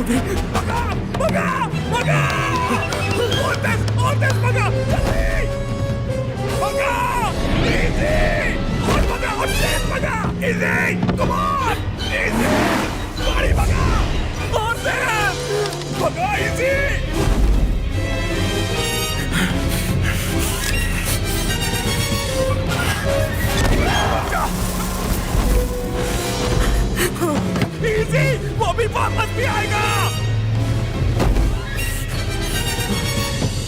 गए। भगा भगा भगा, और तेज भगा, जल्दी भगा, इजी, और भगा, और तेज भगा, इजी, कम ऑन, इजी, गाड़ी भगा, और तेज भगा, इजी। इजी, वो भी वापस भी आएगा।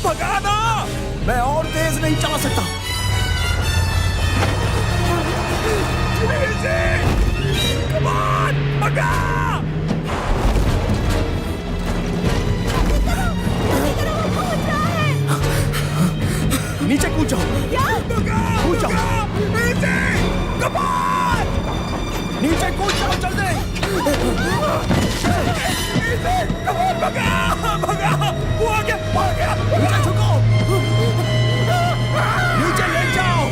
भगा ना, मैं और तेज नहीं चला सकता। इजी, कम ऑन, भगा। नीचे कूद जाओ। कूद जाओ, नीचे कूद जाओ जल्दी। वो आ गया। नीचे झुको, नीचे ले जाओ।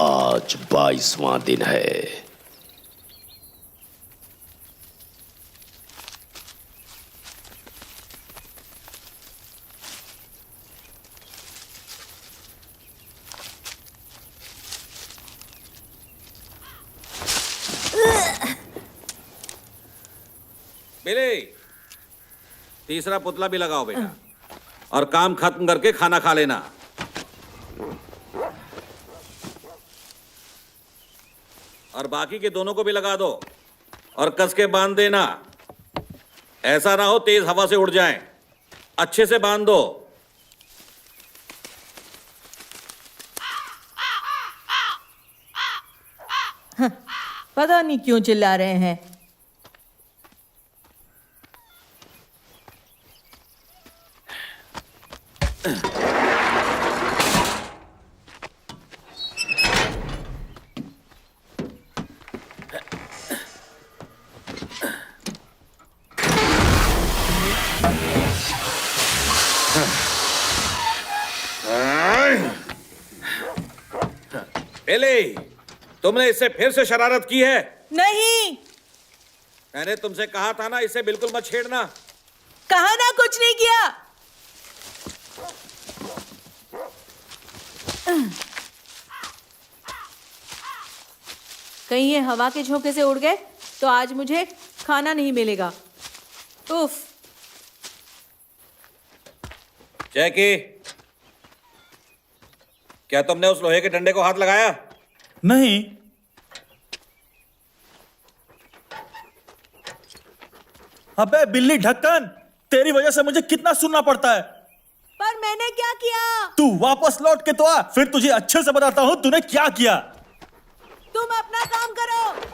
आज 22वां दिन है। बिली, तीसरा पुतला भी लगाओ बेटा, और काम खत्म करके खाना खा लेना। और बाकी के दोनों को भी लगा दो और कस के बांध देना। ऐसा ना हो तेज हवा से उड़ जाएं। अच्छे से बांध दो। पता नहीं क्यों चिल्ला रहे हैं। बिली, तुमने इससे फिर से शरारत की है? नहीं, मैंने तुमसे कहा था ना, इसे बिल्कुल मत छेड़ना। कहा ना, कुछ नहीं किया। कहीं ये हवा के झोंके से उड़ गए तो आज मुझे खाना नहीं मिलेगा। उफ। जैकी, क्या तुमने उस लोहे के डंडे को हाथ लगाया? नहीं। अबे बिल्ली ढक्कन, तेरी वजह से मुझे कितना सुनना पड़ता है। पर मैंने क्या किया? तू वापस लौट के तो आ, फिर तुझे अच्छे से बताता हूं तूने क्या किया। तुम अपना काम करो।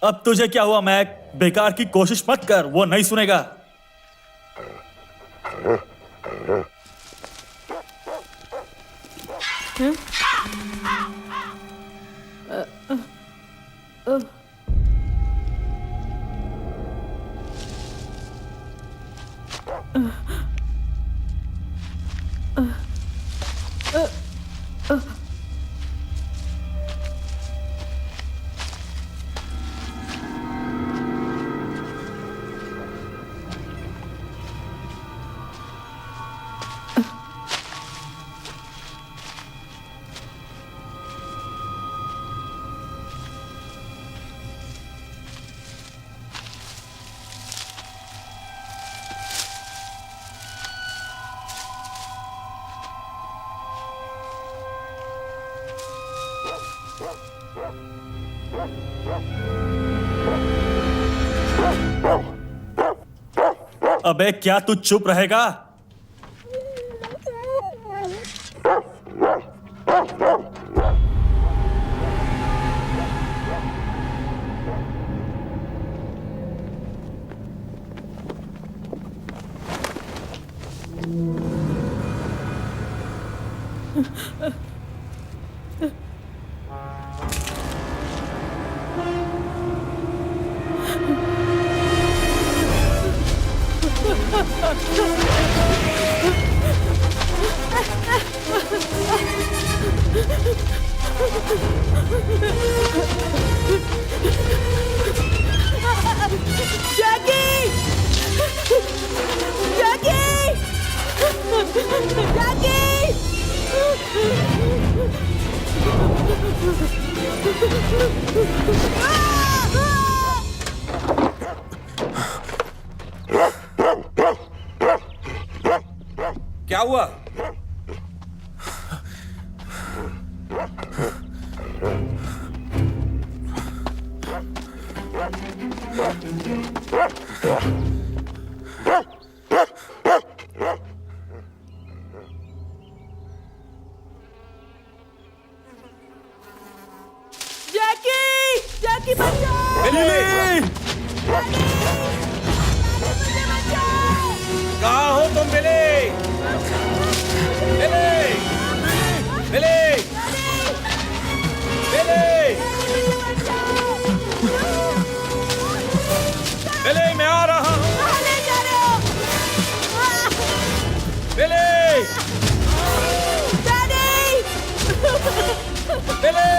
अब तुझे क्या हुआ मैक? बेकार की कोशिश मत कर, वो नहीं सुनेगा। अबे क्या तू चुप रहेगा? जैकी! जैकी! जैकी! क्या हुआ? जैकी! जैकी बचाओ! बिल्ली! मुझे बचाओ! कहाँ हो तुम बिल्ली? बिल्ली! बिल्ली! बिल्ली! बिल्ली मैं आ रहा हूँ। कहाँ ले जा रहे हो? बिल्ली! डैडी! बिल्ली!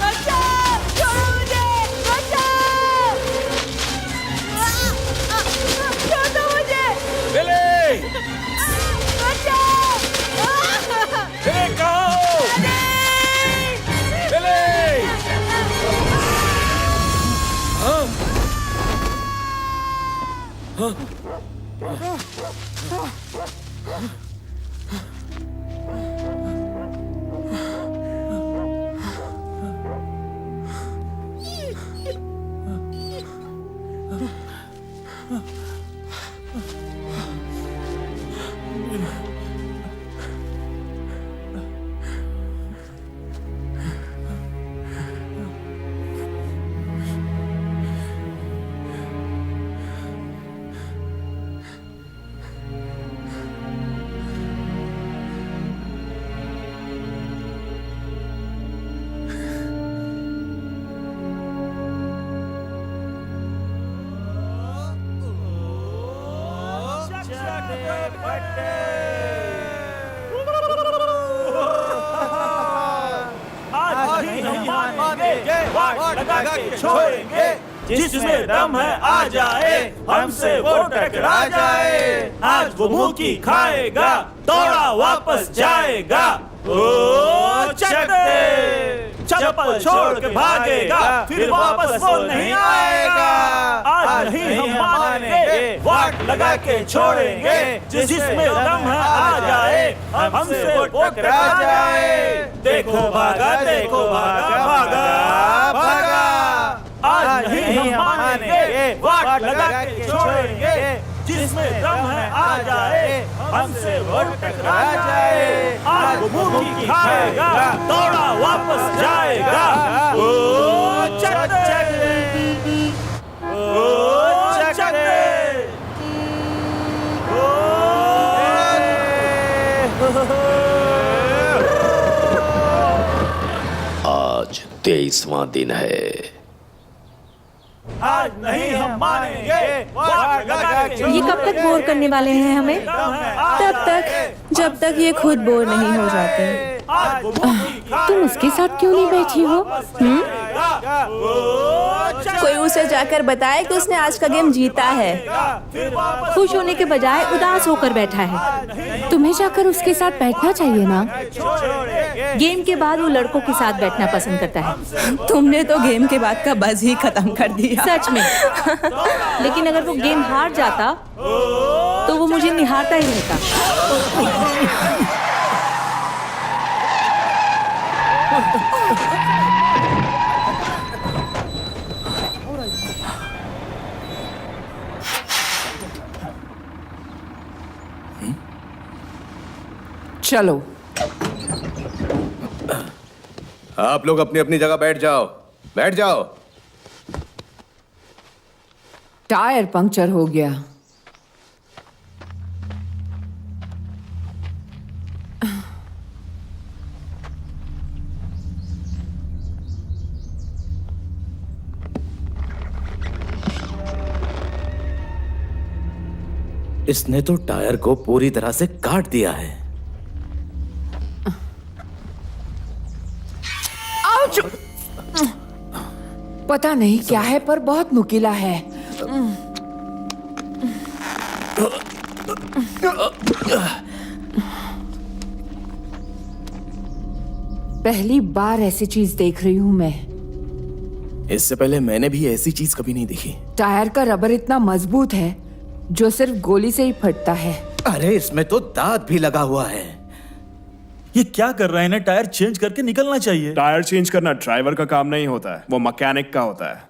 बचाओ! छोड़ो मुझे! बचाओ! छोड़ दो मुझे! बिल्ली! बचाओ! बिल्ली कहाँ हो? बिल्ली! हाँ? आज नहीं हम मानेंगे, वाट लगा के छोड़ेंगे। जिसमें दम है आ जाए, हमसे वो टकरा जाए। आज वो मुंह की खाएगा, दौड़ा वापस जाएगा। ओ चक दे, चप्पल छोड़ के भागेगा, फिर वापस वो नहीं आएगा। आज नहीं हम मानेंगे, वाट लगा के छोड़ेंगे। जिसमें दम है आ जाए, हमसे वो टकरा जाए। देखो भागा, देखो भागा, भागा भागा। आज नहीं हम मानेंगे, वाट लगा के छोड़ेंगे। जिसमें दम है आ जाए, हमसे वो टकरा जाए। आज वो मुंह की खाएगा, दौड़ा वापस जाएगा। ओ चक दे, ओ चक दे, आज 23वां दिन है। आज नहीं हम मानेंगे, वाट लगा के ये कब तक बोर करने वाले हैं हमें? तब तक जब तक ये खुद बोर नहीं हो जाते। तुम उसके साथ क्यों नहीं बैठी हो? कोई उसे जाकर बताए कि उसने आज का गेम जीता है। खुश होने के बजाय उदास होकर बैठा है। तुम्हें जाकर उसके साथ बैठना चाहिए ना। गेम के बाद वो लड़कों के साथ बैठना पसंद करता है। तुमने तो गेम के बाद का बज़ ही खत्म कर दिया। सच में। लेकिन अगर वो गेम हार जाता तो वो मुझे निहारता ही रहता। चलो। आप लोग अपनी अपनी जगह बैठ जाओ, बैठ जाओ। टायर पंक्चर हो गया। इसने तो टायर को पूरी तरह से काट दिया है। आउच! पता नहीं क्या है पर बहुत नुकीला है। पहली बार ऐसी चीज देख रही हूं मैं। इससे पहले मैंने भी ऐसी चीज कभी नहीं देखी। टायर का रबर इतना मजबूत है जो सिर्फ गोली से ही फटता है। अरे इसमें तो दांत भी लगा हुआ है। ये क्या कर रहे हैं? ना टायर चेंज करके निकलना चाहिए। टायर चेंज करना ड्राइवर का काम नहीं होता है, वो मैकेनिक का होता है।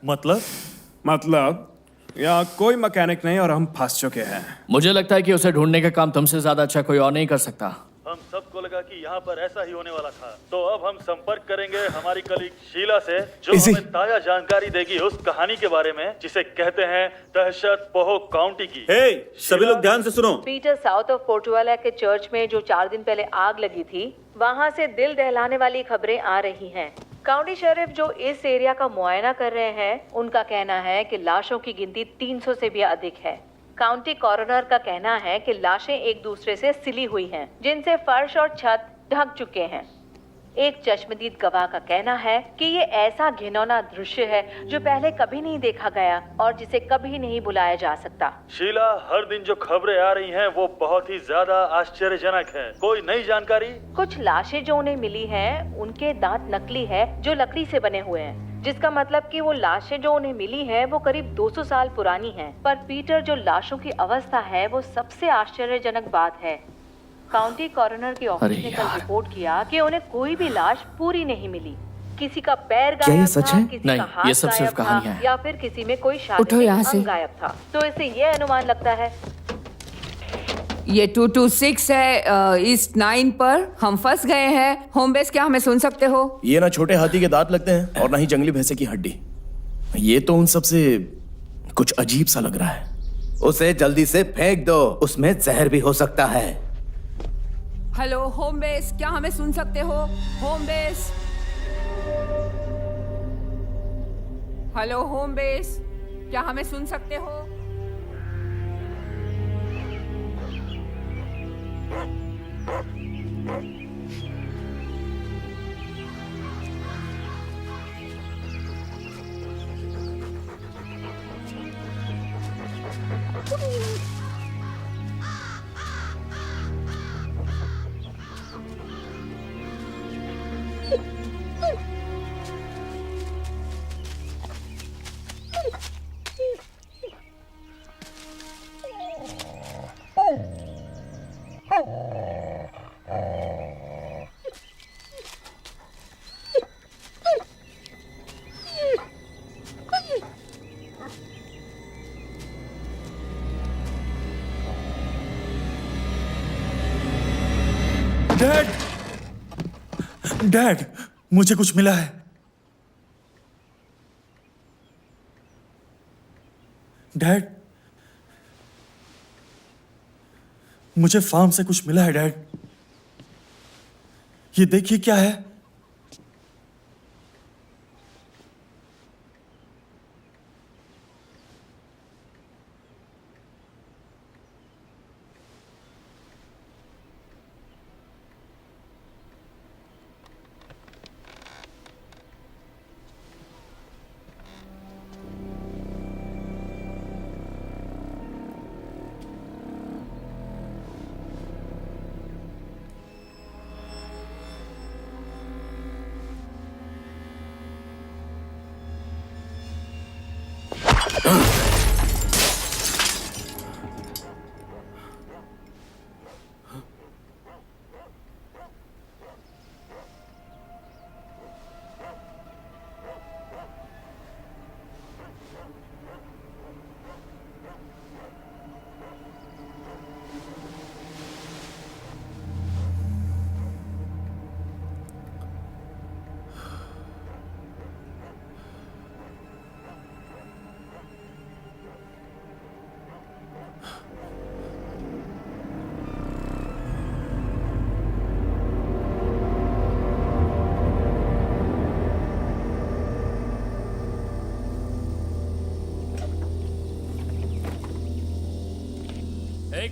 मतलब यहाँ कोई मैकेनिक नहीं और हम फंस चुके हैं। मुझे लगता है कि उसे ढूंढने का काम तुमसे ज्यादा अच्छा कोई और नहीं कर सकता। हम सबको लगा कि यहाँ पर ऐसा ही होने वाला था, तो अब हम संपर्क करेंगे हमारी कलीग शीला से, जो हमें ताजा जानकारी देगी उस कहानी के बारे में जिसे कहते हैं दहशत पोहो काउंटी की। हे, सभी लोग ध्यान से सुनो। पीटर साउथ ऑफ पोर्टुआला के चर्च में जो 4 दिन पहले आग लगी थी, वहाँ से दिल दहलाने वाली खबरें आ रही हैं। काउंटी शेरिफ जो इस एरिया का मुआयना कर रहे हैं, उनका कहना है कि लाशों की गिनती 300 से भी अधिक है। काउंटी कॉरोनर का कहना है कि लाशें एक दूसरे से सिली हुई हैं, जिनसे फर्श और छत ढक चुके हैं। एक चश्मदीद गवाह का कहना है कि ये ऐसा घिनौना दृश्य है जो पहले कभी नहीं देखा गया और जिसे कभी नहीं बुलाया जा सकता। शीला, हर दिन जो खबरें आ रही हैं वो बहुत ही ज्यादा आश्चर्यजनक है। कोई नई जानकारी? कुछ लाशें जो उन्हें मिली हैं, उनके दांत नकली है जो लकड़ी से बने हुए हैं, जिसका मतलब कि वो लाशें जो उन्हें मिली हैं वो करीब 200 साल पुरानी हैं। पर पीटर, जो लाशों की अवस्था है वो सबसे आश्चर्यजनक बात है। काउंटी कॉरोनर की ऑफिस ने कल रिपोर्ट किया कि उन्हें कोई भी लाश पूरी नहीं मिली। किसी का पैर गायब था, किसी नहीं, का हाथ ये सब सिर्फ गायब था, कहानियां हैं। या फिर किसी में कोई उठो यहाँ शारीरिक से। अंग गायब था। तो इससे ये अनुमान लगता है ये 226 है ईस्ट 9 पर। हम फंस गए हैं। होम बेस, क्या हमें सुन सकते हो? ये ना छोटे हाथी के दांत लगते हैं और ना ही जंगली भैंसे की हड्डी। ये तो उन सब से कुछ अजीब सा लग रहा है। उसे जल्दी से फेंक दो, उसमें जहर भी हो सकता है। हेलो होम बेस, क्या हमें सुन सकते हो? Home base, hello home base, क्या हमें सुन सकते हो? डैड, मुझे कुछ मिला है। डैड, मुझे फार्म से कुछ मिला है डैड। ये देखिए क्या है।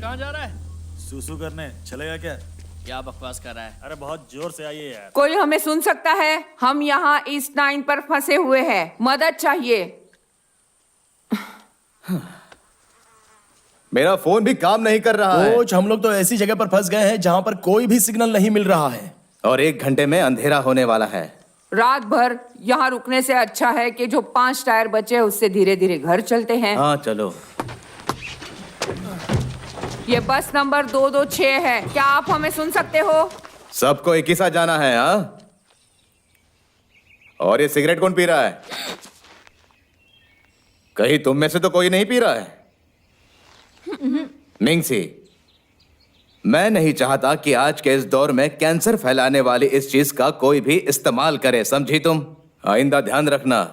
कहाँ जा रहा है? सुसु करने चलेगा क्या? क्या बकवास कर रहा है? अरे बहुत जोर से आइए यार। कोई हमें सुन सकता है? हम यहाँ ईस्ट 9 पर फंसे हुए हैं, मदद चाहिए। मेरा फोन भी काम नहीं कर रहा है। कोच, हम लोग तो ऐसी जगह पर फंस गए हैं जहां पर कोई भी सिग्नल नहीं मिल रहा है और 1 घंटे में अंधेरा होने वाला है। रात भर यहाँ रुकने से अच्छा है कि जो 5 टायर बचे उससे धीरे धीरे घर चलते हैं। हाँ चलो। ये बस नंबर 226 है। क्या आप हमें सुन सकते हो? सबको एक ही साथ जाना है। हाँ, और ये सिगरेट कौन पी रहा है? कहीं तुम में से तो कोई नहीं पी रहा है? मिंगसी, मैं नहीं चाहता कि आज के इस दौर में कैंसर फैलाने वाली इस चीज का कोई भी इस्तेमाल करे, समझी तुम? आइंदा ध्यान रखना।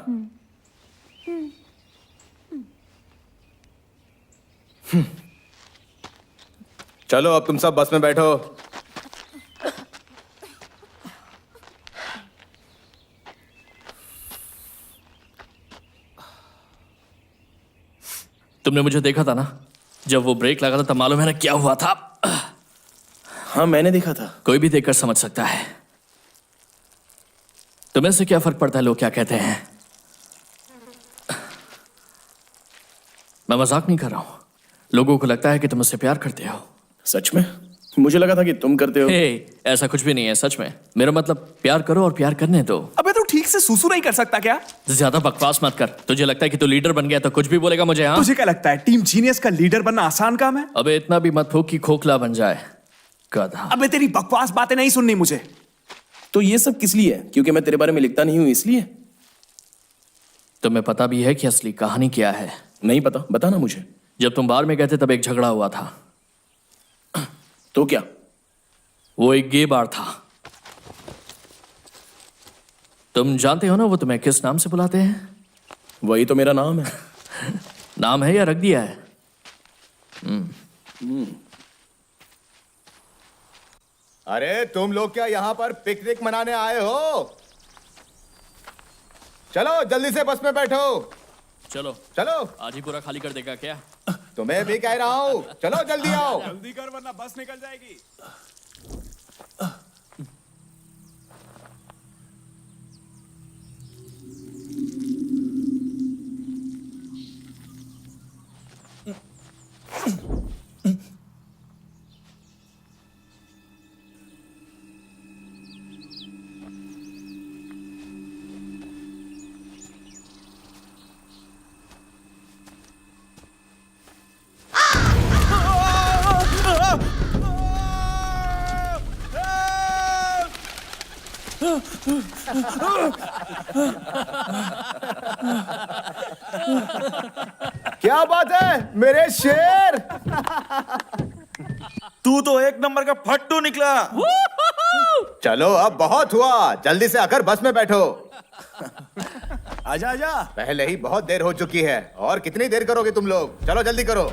चलो अब तुम सब बस में बैठो। तुमने मुझे देखा था ना जब वो ब्रेक लगा था, तब मालूम है ना क्या हुआ था? हाँ, मैंने देखा था। कोई भी देखकर समझ सकता है। तुम्हें से क्या फर्क पड़ता है लोग क्या कहते हैं? मैं मजाक नहीं कर रहा हूं। लोगों को लगता है कि तुम मुझसे प्यार करते हो। सच में? मुझे लगा था कि तुम करते हो। हे, ऐसा कुछ भी नहीं है सच में। मेरा मतलब प्यार करो और प्यार करने दो। अबे तू ठीक से सुसु नहीं कर सकता क्या? ज्यादा बकवास मत कर। तुझे लगता है कि तू लीडर बन गया तो कुछ भी बोलेगा मुझे? हाँ, तुझे क्या लगता है टीम जीनियस का लीडर बनना आसान काम है? अबे इतना भी मत हो कि खोखला बन जाए, गधा। अबे तेरी बकवास बातें नहीं सुननी मुझे। तो ये सब किस लिए? क्योंकि मैं तेरे बारे में लिखता नहीं हूं इसलिए? तुम्हें पता भी है कि असली कहानी क्या है? नहीं पता, बताना मुझे। जब तुम बार में गए थे तब एक झगड़ा हुआ था। तो क्या? वो एक गे बार था। तुम जानते हो ना वो तुम्हें किस नाम से बुलाते हैं? वही तो मेरा नाम है। नाम है या रख दिया है? अरे तुम लोग क्या यहाँ पर पिकनिक मनाने आए हो? चलो जल्दी से बस में बैठो। चलो चलो, आज ही पूरा खाली कर देगा क्या? तुम्हें भी कह रहा हूँ, चलो जल्दी आओ। जल्दी कर वरना बस निकल जाएगी। क्या बात है मेरे शेर? तू तो एक नंबर का फट्टू निकला। चलो अब बहुत हुआ, जल्दी से आकर बस में बैठो। आजा आजा। पहले ही बहुत देर हो चुकी है और कितनी देर करोगे तुम लोग? चलो जल्दी करो।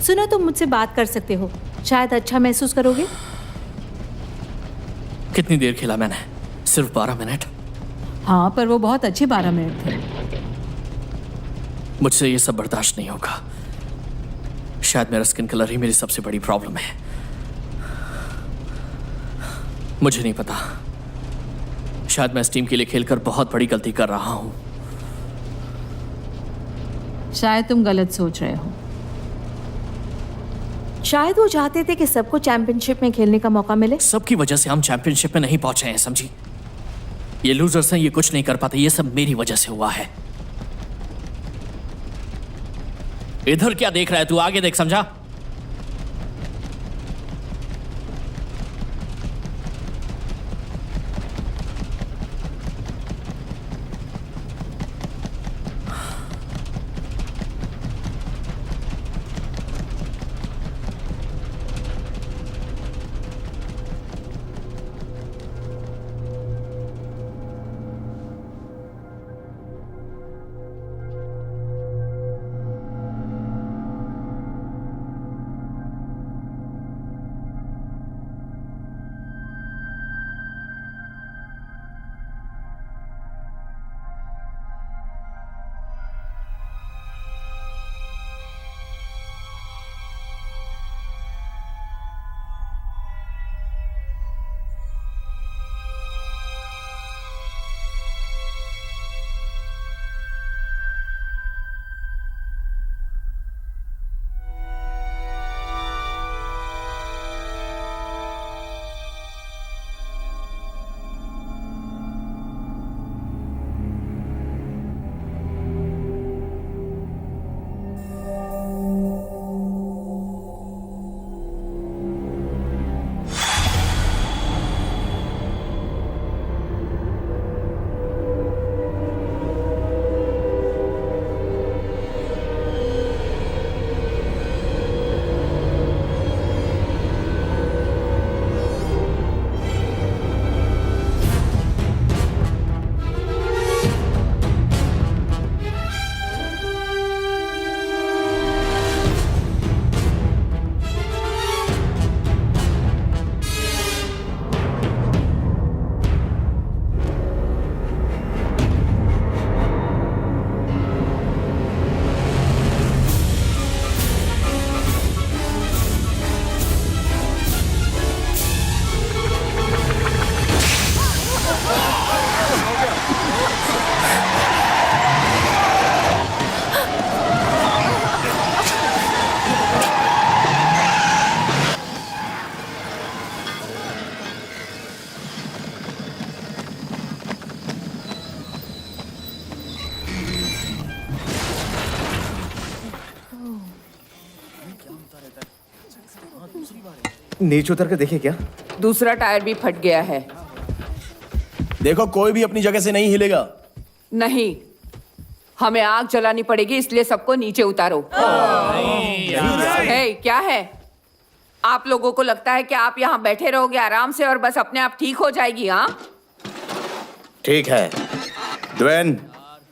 सुनो, तुम मुझसे बात कर सकते हो, शायद अच्छा महसूस करोगे। कितनी देर खेला मैंने? सिर्फ 12 मिनट। हाँ, पर वो बहुत अच्छे 12 मिनट थे। मुझसे ये सब बर्दाश्त नहीं होगा। शायद मेरा स्किन कलर ही मेरी सबसे बड़ी प्रॉब्लम है। मुझे नहीं पता, शायद मैं इस टीम के लिए खेलकर बहुत बड़ी गलती कर रहा हूं। शायद तुम गलत सोच रहे हो। शायद वो चाहते थे कि सबको चैंपियनशिप में खेलने का मौका मिले। सबकी वजह से हम चैंपियनशिप में नहीं पहुंचे हैं, समझी? ये लूजर्स हैं, ये कुछ नहीं कर पाते। ये सब मेरी वजह से हुआ है। इधर क्या देख रहा है तू? आगे देख, समझा? नीचे उतर कर देखिए क्या। दूसरा टायर भी फट गया है। देखो, कोई भी अपनी जगह से नहीं हिलेगा। नहीं, हमें आग जलानी पड़ेगी, इसलिए सबको नीचे उतारो। हे, क्या है? आप लोगों को लगता है कि आप यहाँ बैठे रहोगे आराम से और बस अपने आप ठीक हो जाएगी? हाँ, ठीक है। ड्वेन,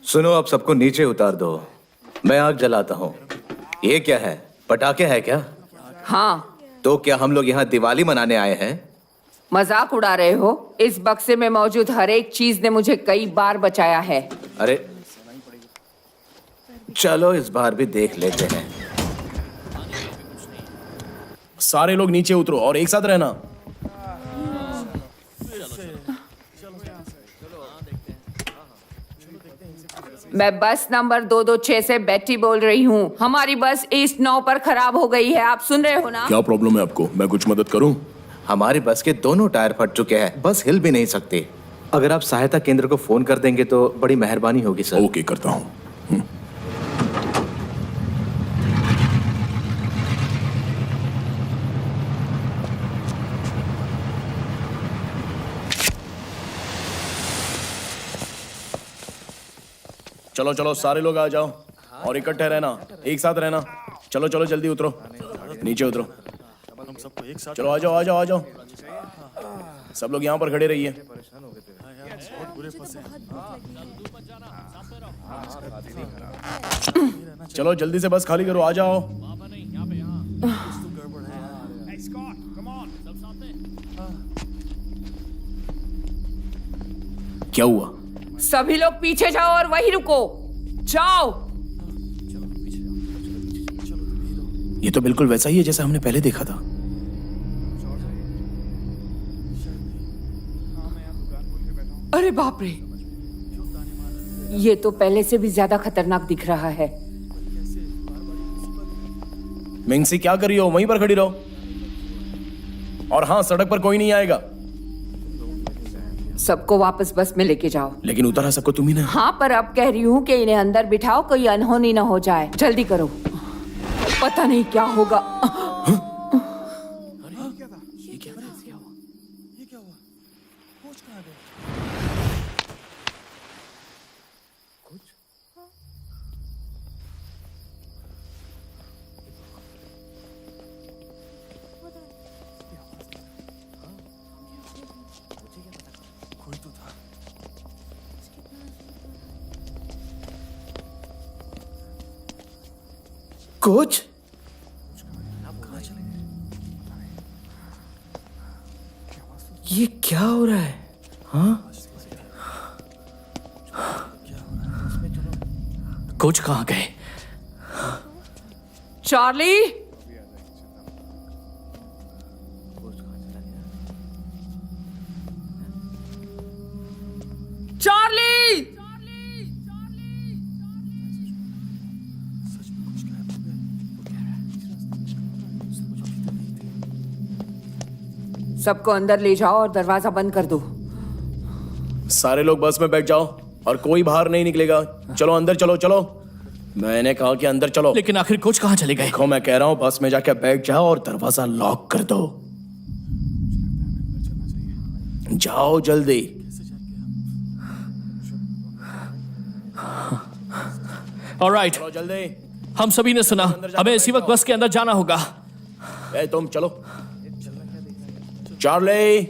सुनो, अब सबको नीचे उतार दो। मैं आग जलाता हूँ। ये क्या है? पटाखे है क्या? हाँ। तो क्या हम लोग यहाँ दिवाली मनाने आए हैं? मजाक उड़ा रहे हो? इस बक्से में मौजूद हर एक चीज ने मुझे कई बार बचाया है। अरे चलो इस बार भी देख लेते हैं। सारे लोग नीचे उतरो और एक साथ रहना। मैं बस नंबर 226 से बेटी बोल रही हूँ। हमारी बस ईस्ट 9 पर खराब हो गई है। आप सुन रहे हो ना? क्या प्रॉब्लम है आपको? मैं कुछ मदद करूं? हमारी बस के दोनों टायर फट चुके हैं, बस हिल भी नहीं सकते। अगर आप सहायता केंद्र को फोन कर देंगे तो बड़ी मेहरबानी होगी सर। ओके, करता हूँ। चलो चलो, सारे लोग आ जाओ और इकट्ठे रहना, एक साथ रहना। चलो चलो, जल्दी उतरो, नीचे उतरो। चलो आ जाओ आ जाओ आ जाओ। सब लोग यहाँ पर खड़े रहिए। चलो जल्दी से बस खाली करो, आ जाओ। क्या हुआ? सभी लोग पीछे जाओ और वहीं रुको। जाओ। ये तो बिल्कुल वैसा ही है जैसा हमने पहले देखा था। अरे बाप रे, ये तो पहले से भी ज्यादा खतरनाक दिख रहा है। मिंगसी क्या कर रही हो? वहीं पर खड़ी रहो। और हाँ, सड़क पर कोई नहीं आएगा। सबको वापस बस में लेके जाओ। लेकिन उतर आ सको तुम ही ना। हाँ, पर अब कह रही हूँ कि इन्हें अंदर बिठाओ, कोई अनहोनी ना हो जाए। जल्दी करो, पता नहीं क्या होगा। कोच, ये क्या हो रहा है? हाँ, कोच कहाँ गए? चार्ली, चार्ली, सबको अंदर ले जाओ और दरवाजा बंद कर दो। सारे लोग बस में बैठ जाओ और कोई बाहर नहीं निकलेगा। चलो अंदर, चलो चलो। मैंने कहा कि अंदर चलो। लेकिन आखिर कोच कहाँ चले गए? देखो, मैं कह रहा हूँ बस में जाके बैठ जाओ और दरवाजा लॉक कर दो। जाओ जल्दी। ऑलराइट, चलो जल्दी। हम सभी ने सुना, हमें इसी वक्त बस के अंदर जाना होगा। ए, तुम चलो। चार्ली,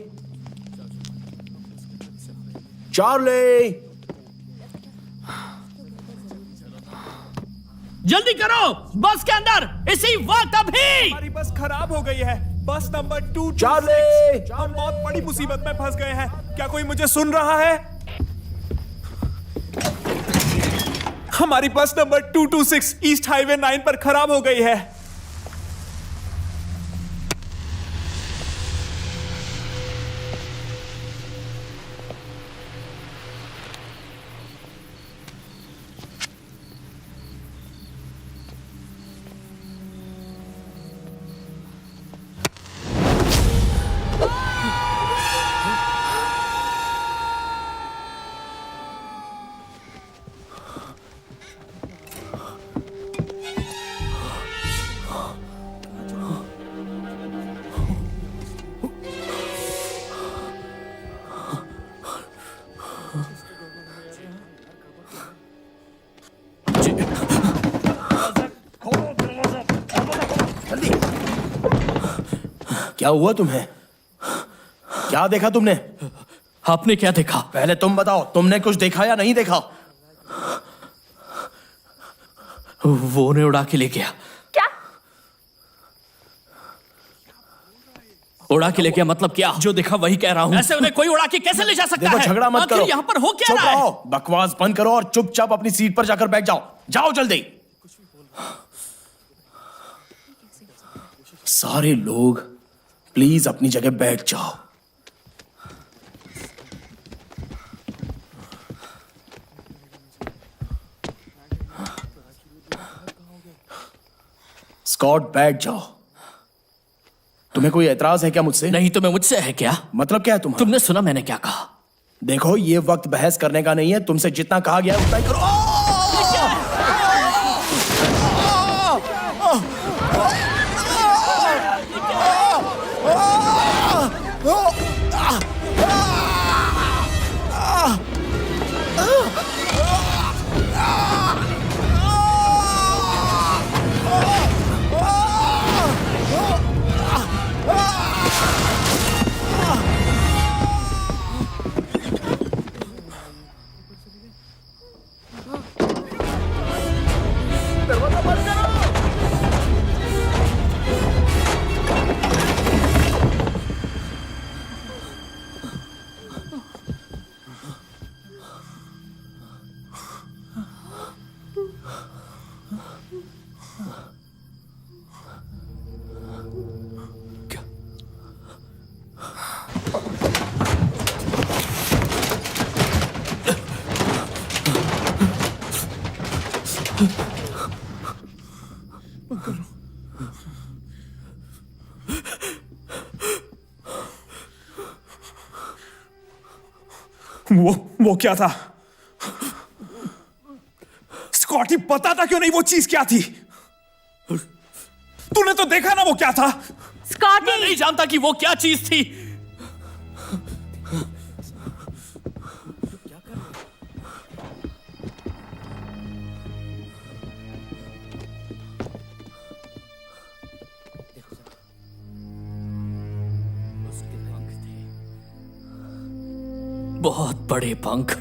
चार्ली, जल्दी करो, बस के अंदर इसी वक्त अभी। हमारी बस खराब हो गई है, बस नंबर 2। चार्ली, हम बहुत बड़ी मुसीबत में फंस गए हैं। क्या कोई मुझे सुन रहा है? हमारी बस नंबर 226 ईस्ट हाईवे 9 पर खराब हो गई है। क्या हुआ तुम्हें? क्या देखा तुमने? आपने क्या देखा? पहले तुम बताओ, तुमने कुछ देखा या नहीं देखा? वो उन्हें उड़ा के ले गया। क्या? उड़ा के ले गया मतलब क्या? जो देखा वही कह रहा हूँ। ऐसे उन्हें कोई उड़ा के कैसे ले जा सकता देखो, है? झगड़ा मत आखिर करो। यहाँ पर हो क्या चुप रहा है? रहो, बकवास बंद करो और चुपचाप अपनी सीट पर जाकर बैठ जाओ। जाओ जल्दी। सारे लोग प्लीज अपनी जगह बैठ जाओ। स्कॉट, बैठ जाओ। तुम्हें कोई एतराज है क्या मुझसे? नहीं, तुम्हें मुझसे है क्या? मतलब क्या है तुम्हारा? तुमने सुना मैंने क्या कहा? देखो, ये वक्त बहस करने का नहीं है। तुमसे जितना कहा गया है उतना ही करो। वो क्या था? स्कॉटी, बताता क्यों नहीं वो चीज क्या थी? तूने तो देखा ना वो क्या था? मैं नहीं जानता कि वो क्या चीज थी। बहुत बड़े पंख।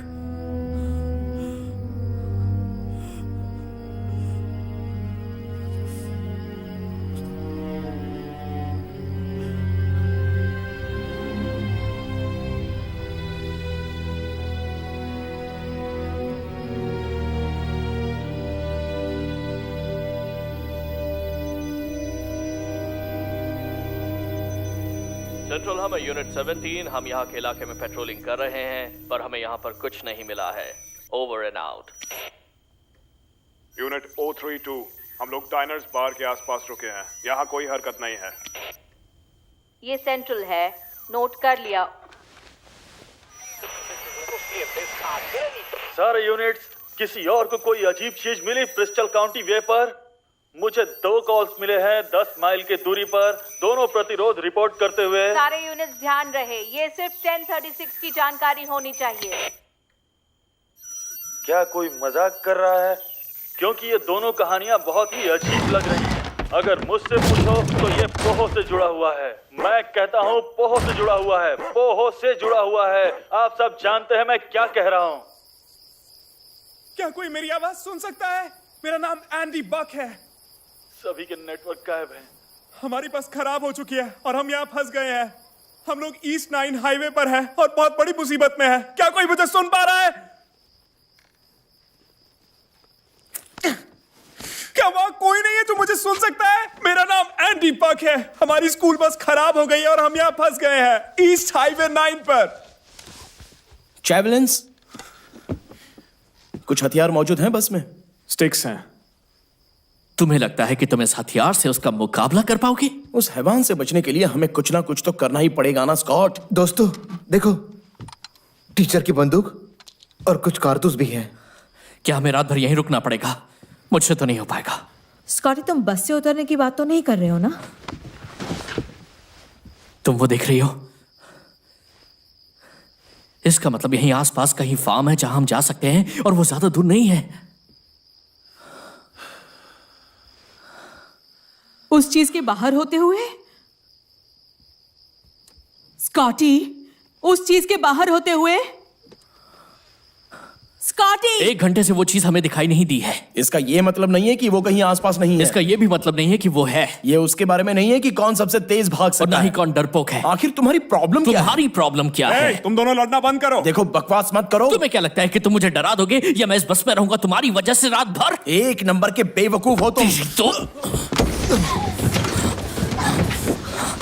सेंट्रल हम यूनिट 17, हम यहाँ के इलाके में पेट्रोलिंग कर रहे हैं, पर हमें यहाँ पर कुछ नहीं मिला है। Over and out. यूनिट 032, हम लोग डाइनर्स बार के आसपास रुके हैं, यहाँ कोई हरकत नहीं है। ये सेंट्रल है, नोट कर लिया। सारे यूनिट्स, किसी और को कोई अजीब चीज मिली ब्रिस्टल काउंटी वे पर? मुझे 2 कॉल्स मिले हैं 10 माइल के दूरी पर, दोनों प्रतिरोध रिपोर्ट करते हुए। सारे यूनिट्स ध्यान रहे, ये सिर्फ 1036 की जानकारी होनी चाहिए। क्या कोई मजाक कर रहा है? क्योंकि ये दोनों कहानियां बहुत ही अजीब लग रही हैं। अगर मुझसे पूछो तो ये पोहो से जुड़ा हुआ है। मैं कहता हूँ पोहो से जुड़ा हुआ है, पोहो से जुड़ा हुआ है। आप सब जानते हैं मैं क्या कह रहा हूँ। क्या कोई मेरी आवाज सुन सकता है? मेरा नाम एंडी बक है। सभी के नेटवर्क गायब हैं। हमारी बस खराब हो चुकी है और हम यहाँ फंस गए हैं। हम लोग ईस्ट 9 हाईवे पर हैं और बहुत बड़ी मुसीबत में है। क्या कोई मुझे सुन पा रहा है? क्या वहां कोई नहीं है जो मुझे सुन सकता है? मेरा नाम एंडी बक है। हमारी स्कूल बस खराब हो गई है और हम यहाँ फंस गए हैं ईस्ट हाईवे 9 पर। चैवलेंस, कुछ हथियार मौजूद हैं बस में? स्टिक्स हैं। तुम्हें लगता है कि तुम इस हथियार से उसका मुकाबला कर पाओगे? उस हैवान से बचने के लिए हमें कुछ ना कुछ तो करना ही पड़ेगा ना स्कॉट। दोस्तों देखो, टीचर की बंदूक और कुछ कारतूस भी है। क्या हमें रात भर यहीं रुकना पड़ेगा? मुझसे तो नहीं हो पाएगा। स्कॉटी, तुम बस से उतरने की बात तो नहीं कर रहे हो ना? तुम वो देख रही हो? इसका मतलब यहीं आसपास कहीं फार्म है जहां हम जा सकते हैं और वो ज्यादा दूर नहीं है। उस चीज के बाहर होते हुए? स्कॉटी, उस चीज के बाहर होते हुए? स्कॉटी! 1 घंटे से वो चीज हमें दिखाई नहीं दी है। इसका ये मतलब नहीं है कि वो कहीं आसपास नहीं है। इसका ये भी मतलब नहीं है कि वो है। ये उसके बारे में नहीं है कि कौन सबसे तेज भाग और सकता ना है। ही कौन डरपोक है। आखिर तुम्हारी प्रॉब्लम क्या है? तुम्हारी प्रॉब्लम क्या है? तुम दोनों लड़ना बंद करो। देखो, बकवास मत करो। तुम्हें क्या लगता है कि तुम मुझे डरा दोगे या मैं इस बस में रहूंगा तुम्हारी वजह से रात भर? 1 नंबर के बेवकूफ हो तुम। तो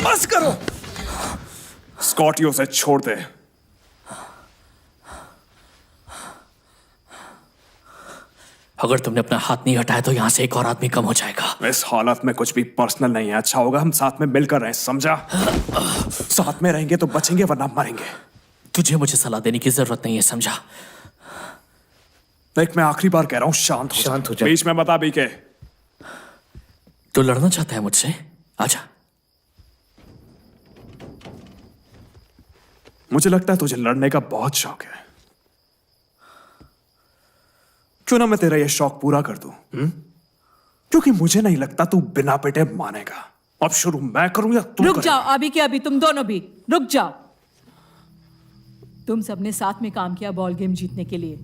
बस करो। स्कॉटी, उसे छोड़ दे। अगर तुमने अपना हाथ नहीं हटाया तो यहां से एक और आदमी कम हो जाएगा। इस हालत में कुछ भी पर्सनल नहीं है। अच्छा होगा हम साथ में मिलकर रहें, समझा? साथ में रहेंगे तो बचेंगे वरना मरेंगे। तुझे मुझे सलाह देने की जरूरत नहीं है, समझा? देख, मैं आखिरी बार कह रहा हूं, शांत हो जा। बीच में बता भी के। तू लड़ना चाहता है मुझसे? आजा। मुझे लगता है तुझे लड़ने का बहुत शौक है। क्यों ना मैं तेरा ये शौक पूरा कर दूं? क्योंकि मुझे नहीं लगता तू बिना पिटे मानेगा। अब शुरू मैं करूं या तू? रुक जाओ, अभी के अभी तुम दोनों भी रुक जाओ। तुम सबने साथ में काम किया बॉल गेम जीतने के लिए।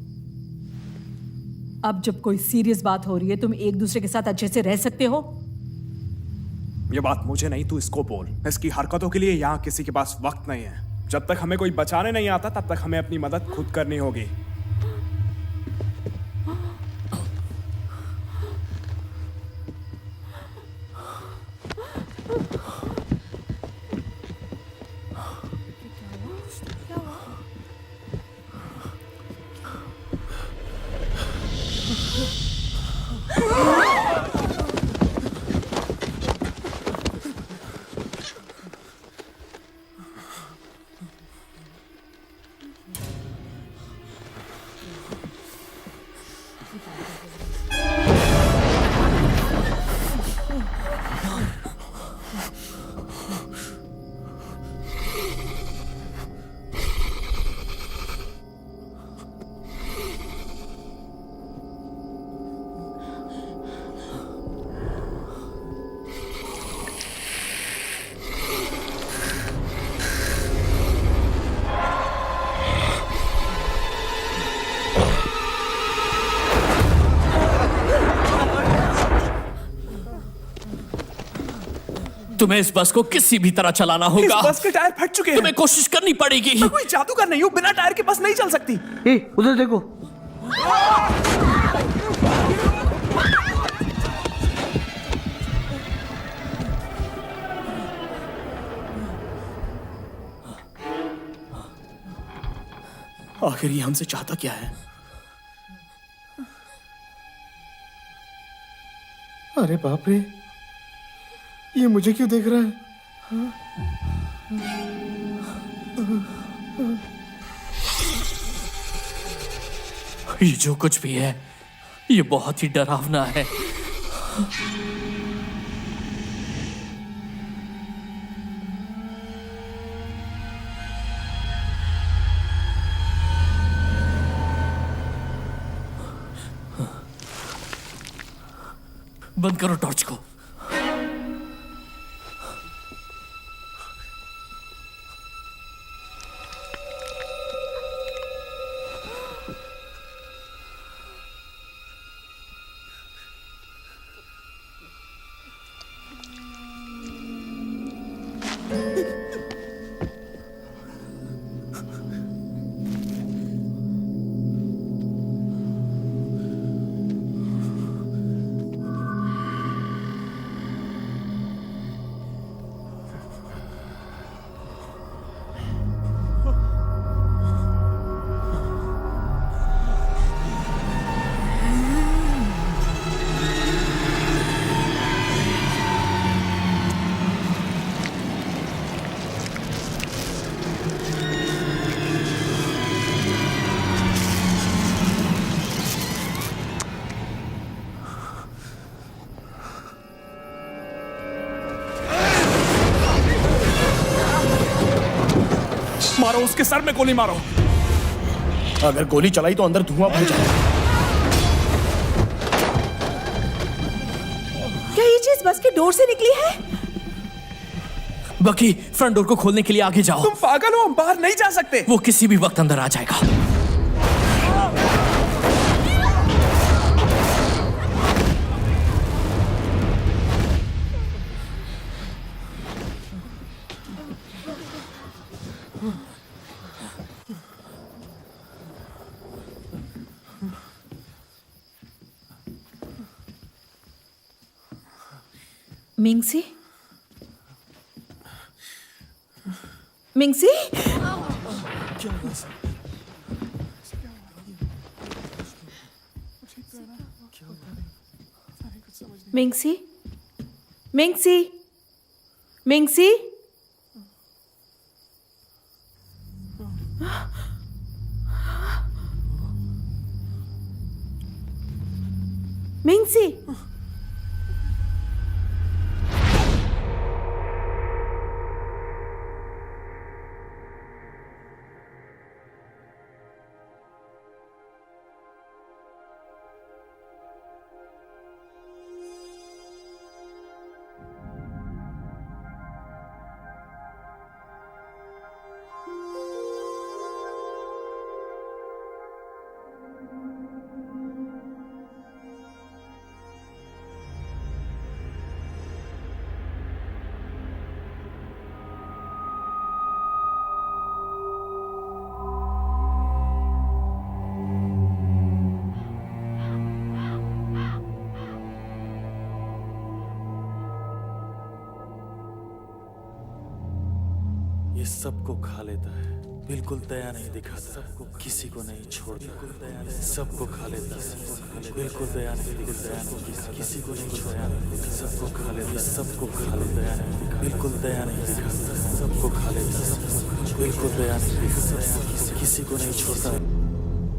अब जब कोई सीरियस बात हो रही है, तुम एक दूसरे के साथ अच्छे से रह सकते हो? ये बात मुझे नहीं, तू इसको बोल। इसकी हरकतों के लिए यहां किसी के पास वक्त नहीं है। जब तक हमें कोई बचाने नहीं आता तब तक हमें अपनी मदद खुद करनी होगी। तुम्हें इस बस को किसी भी तरह चलाना इस होगा। बस के टायर फट चुके हैं। तुम्हें कोशिश करनी पड़ेगी। मैं कोई जादूगर नहीं हूँ, बिना टायर के बस नहीं चल सकती। उधर देखो। आखिर ये हमसे चाहता क्या है? अरे बाप रे, ये मुझे क्यों देख रहा है? ये जो कुछ भी है, ये बहुत ही डरावना है। बंद करो टॉर्च को। मारो, उसके सर में गोली मारो। अगर गोली चलाई तो अंदर धुआं भर जाएगा। क्या ये चीज बस के डोर से निकली है? बकी, फ्रंट डोर को खोलने के लिए आगे जाओ। तुम पागल हो, हम बाहर नहीं जा सकते। वो किसी भी वक्त अंदर आ जाएगा। मिंगसी? मिंगसी? मिंगसी? मिंगसी? मिंगसी? मिंगसी? ये सबको खा लेता है, बिल्कुल दया नहीं दिखाता, सबको किसी को नहीं छोड़ता, सबको खा लेता है, बिल्कुल दया नहीं दिखाता, किसी को नहीं छोड़ता, सबको खा लेता, सबको खा लेता है, बिल्कुल दया नहीं दिखाता, सबको खा लेता, बिल्कुल दया नहीं दिखाता, किसी को नहीं छोड़ता।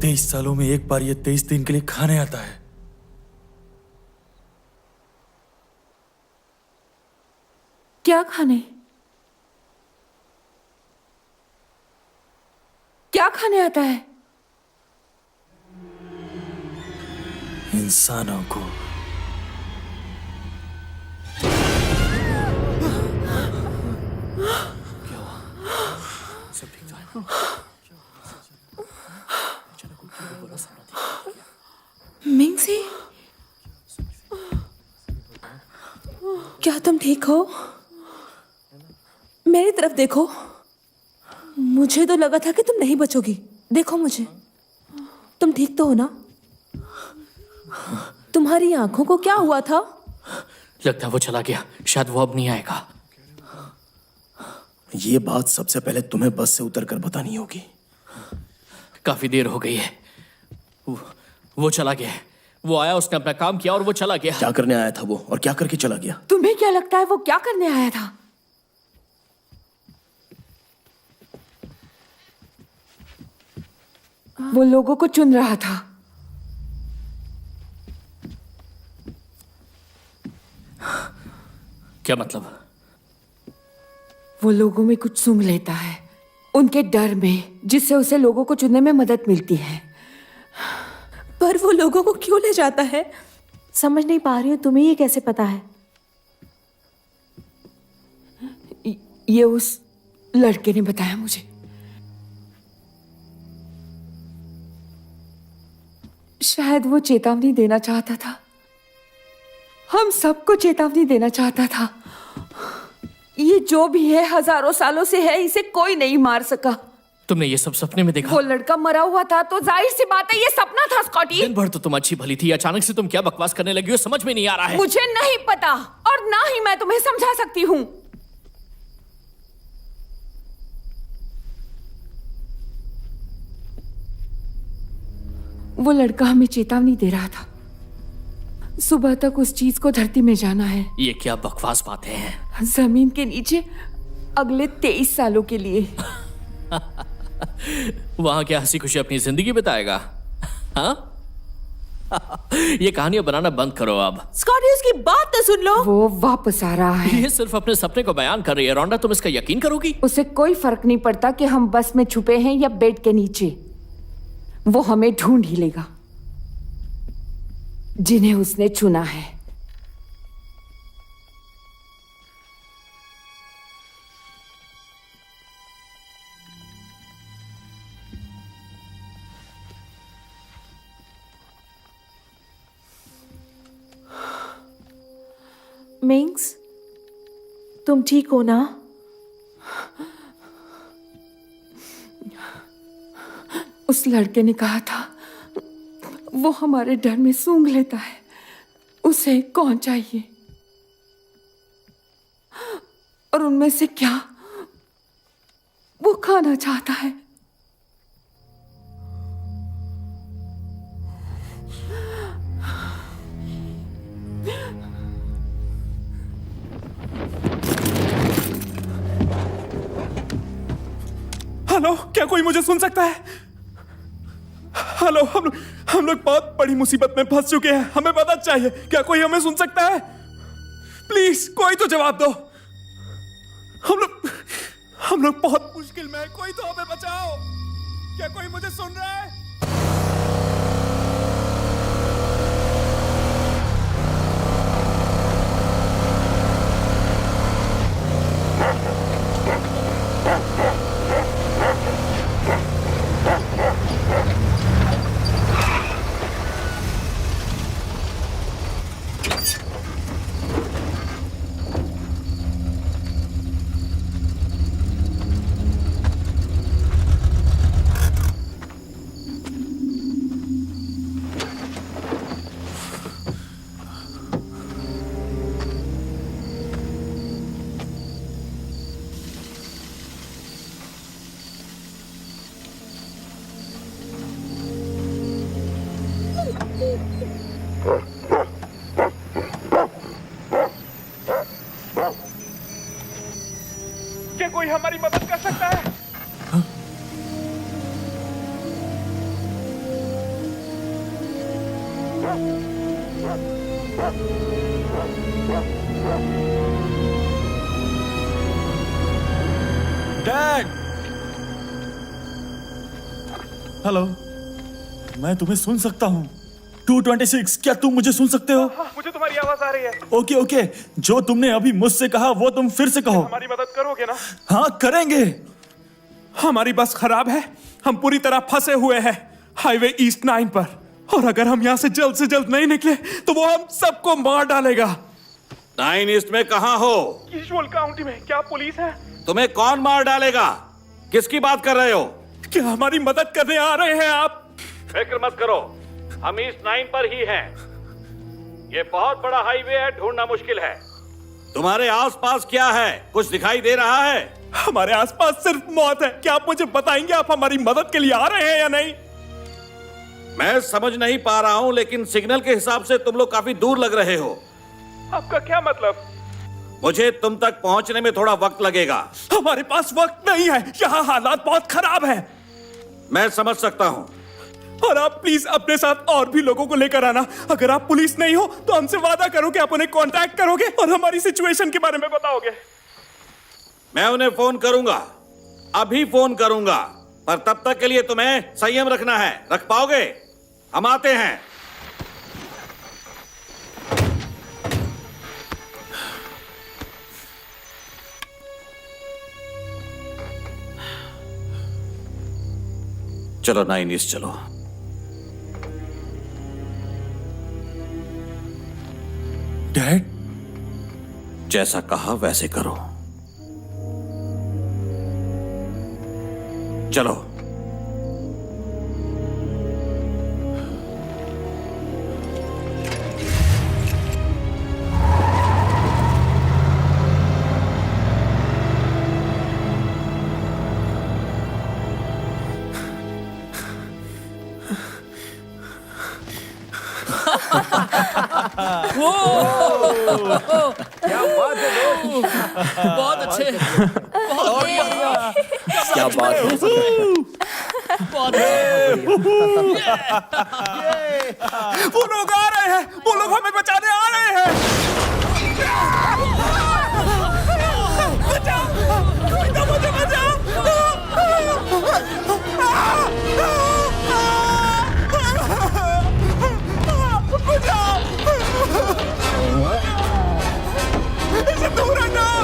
23 सालों में एक बार ये 23 दिन के लिए खाने आता है। क्या खाने? क्या खाने आता है? इंसानों को। मिंगसी? क्या तुम ठीक हो? मेरी तरफ देखो। मुझे तो लगा था कि तुम नहीं बचोगी। देखो मुझे, तुम ठीक तो हो ना? तुम्हारी आंखों को क्या हुआ था? लगता है वो चला गया, शायद वो अब नहीं आएगा। ये बात सबसे पहले तुम्हें बस से उतरकर बतानी होगी। काफी देर हो गई है। वो चला गया है। वो आया, उसने अपना काम किया और वो चला गया। क्या करने आया था वो और क्या करके चला गया? तुम्हें क्या लगता है वो क्या करने आया था? वो लोगों को चुन रहा था। क्या मतलब? वो लोगों में कुछ सूंघ लेता है, उनके डर में, जिससे उसे लोगों को चुनने में मदद मिलती है। पर वो लोगों को क्यों ले जाता है? समझ नहीं पा रही हूँ, तुम्हें ये कैसे पता है? ये उस लड़के ने बताया मुझे। शायद वो चेतावनी देना चाहता था, हम सबको चेतावनी देना चाहता था। ये जो भी है हजारों सालों से है, इसे कोई नहीं मार सका। तुमने ये सब सपने में देखा? वो लड़का मरा हुआ था तो जाहिर सी बात है ये सपना था स्कॉटी। दिन भर तो तुम अच्छी भली थी, अचानक से तुम क्या बकवास करने लगी हो, समझ में नहीं आ रहा है। मुझे नहीं पता और ना ही मैं तुम्हें समझा सकती हूँ। वो लड़का हमें चेतावनी दे रहा था, सुबह तक उस चीज को धरती में जाना है। ये क्या बकवास बातें हैं? जमीन के नीचे अगले 23 सालों के लिए। वहां क्या हंसी खुशी अपनी जिंदगी बिताएगा? हाँ? ये कहानियां बनाना बंद करो अब। स्कॉटी, उसकी बात तो सुन लो। वो वापस आ रहा है। ये सिर्फ अपने सपने को बयान कर रही है। रोंडा, तुम इसका यकीन करोगी? उसे कोई फर्क नहीं पड़ता कि हम बस में छुपे हैं या बेड के नीचे। वो हमें ढूंढ ही लेगा, जिन्हें उसने चुना है। मिंग्स, तुम ठीक हो ना? उस लड़के ने कहा था वो हमारे डर में सूंघ लेता है। उसे कौन चाहिए और उनमें से क्या वो खाना चाहता है? हेलो, क्या कोई मुझे सुन सकता है? हेलो, हम लोग बहुत बड़ी मुसीबत में फंस चुके हैं, हमें मदद चाहिए। क्या कोई हमें सुन सकता है? प्लीज कोई तो जवाब दो। हम लोग बहुत मुश्किल में हैं, कोई तो हमें बचाओ। क्या कोई मुझे सुन रहा है? क्या कोई हमारी मदद कर सकता है? डैड, हेलो, मैं तुम्हें सुन सकता हूँ। 226, क्या तुम मुझे सुन सकते हो? मुझे तुम्हारी आवाज आ रही है। ओके ओके, जो तुमने अभी मुझसे कहा वो तुम फिर से कहो। हमारी मदद करोगे ना? हाँ करेंगे। हमारी बस खराब है, हम पूरी तरह फंसे हुए हैं हाईवे ईस्ट 9 पर, और अगर हम यहाँ से जल्द नहीं निकले तो वो हम सबको मार डालेगा। 9 ईस्ट में कहां हो? यूजुअल काउंटी में। क्या पुलिस है? तुम्हें कौन मार डालेगा? किसकी बात कर रहे हो? क्या हमारी मदद करने आ रहे हैं आप? फिक्र मत करो, हम ईस्ट 9 पर ही हैं। ये बहुत बड़ा हाईवे है, ढूंढना मुश्किल है। तुम्हारे आसपास क्या है? कुछ दिखाई दे रहा है? हमारे आसपास सिर्फ मौत है। क्या आप मुझे बताएंगे आप हमारी मदद के लिए आ रहे हैं या नहीं? मैं समझ नहीं पा रहा हूं, लेकिन सिग्नल के हिसाब से तुम लोग काफी दूर लग रहे हो। आपका क्या मतलब? मुझे तुम तक पहुंचने में थोड़ा वक्त लगेगा। हमारे पास वक्त नहीं है, यहाँ हालात बहुत खराब है। मैं समझ सकता हूं। और आप प्लीज अपने साथ और भी लोगों को लेकर आना। अगर आप पुलिस नहीं हो तो हमसे वादा करो कि आप उन्हें कांटेक्ट करोगे और हमारी सिचुएशन के बारे में बताओगे। मैं उन्हें फोन करूंगा, अभी फोन करूंगा, पर तब तक के लिए तुम्हें संयम रखना है। रख पाओगे? हम आते हैं। चलो 9 ईस्ट चलो। डैड, जैसा कहा वैसे करो। चलो। क्या बात है दोस्त, बहुत अच्छे, बहुत बढ़िया, क्या बात है, बहुत वो लोग आ रहे हैं, वो लोग हमें बचाने आ रहे हैं। बचाओ, कोई तो मुझे बचाओ। इसे दूर हटाओ।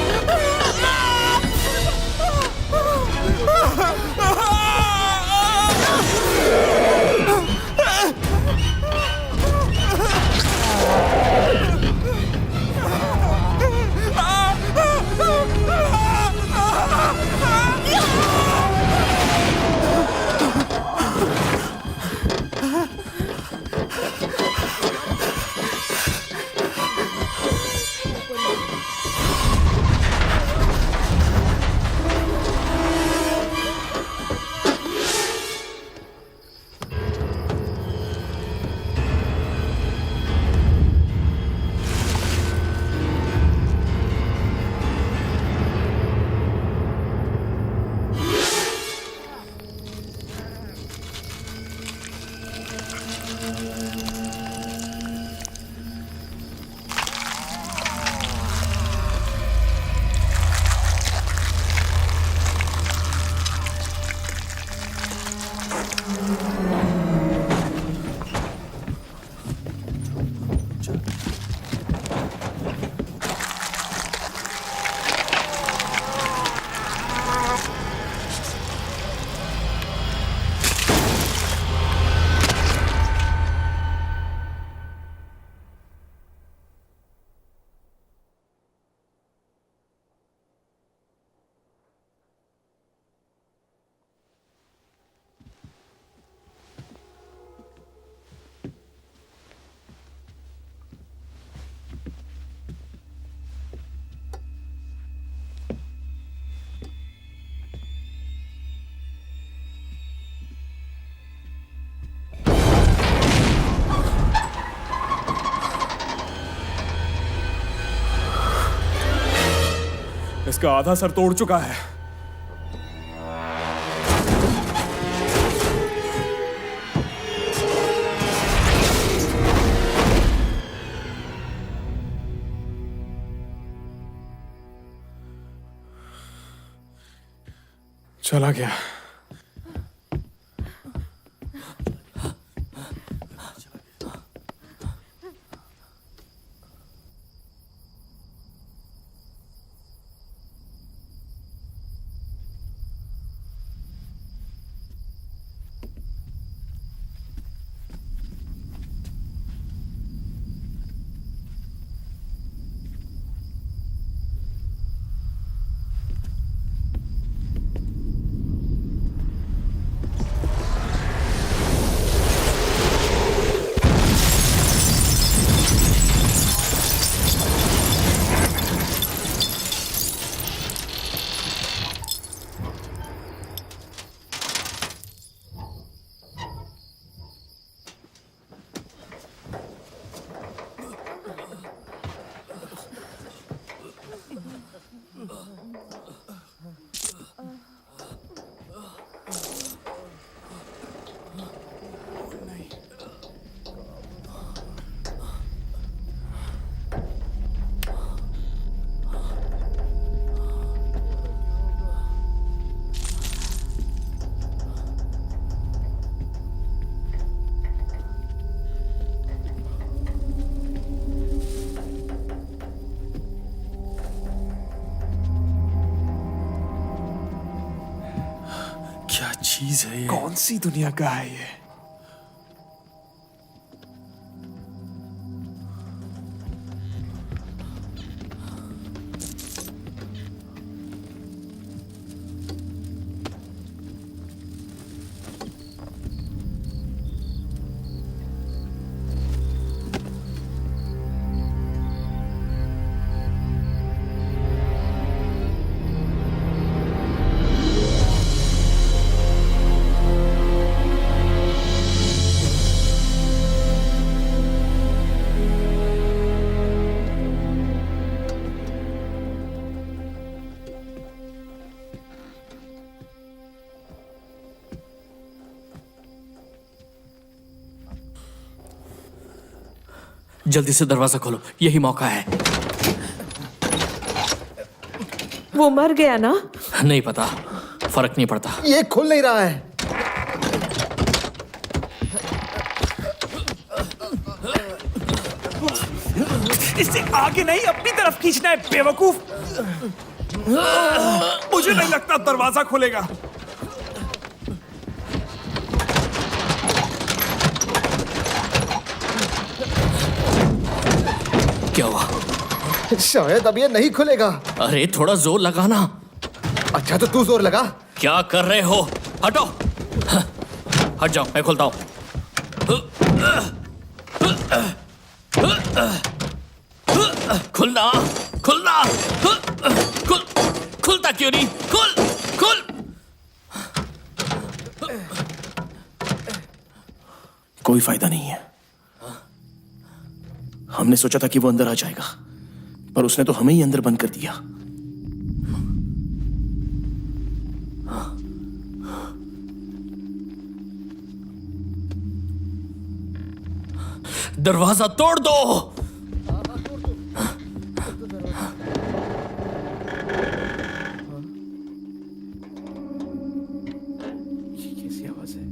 इसका आधा सर तोड़ चुका है। चला गया। चीज है ये? कौन सी दुनिया का है ये? जल्दी से दरवाजा खोलो, यही मौका है। वो मर गया ना? नहीं पता, फर्क नहीं पड़ता। ये खुल नहीं रहा है। इसे आगे नहीं अपनी तरफ खींचना है बेवकूफ। मुझे नहीं लगता दरवाजा खुलेगा। क्या हुआ? शायद अब ये नहीं खुलेगा। अरे थोड़ा जोर लगाना। अच्छा तो तू जोर लगा। क्या कर रहे हो? हटो, हट जाओ, मैं खोलता हूं। खुलना, खुलना, खुलता क्यों नहीं? खुल। कोई फायदा नहीं है। हमने सोचा था कि वो अंदर आ जाएगा, पर उसने तो हमें ही अंदर बंद कर दिया। दरवाजा तोड़ दो। कैसी आवाज है?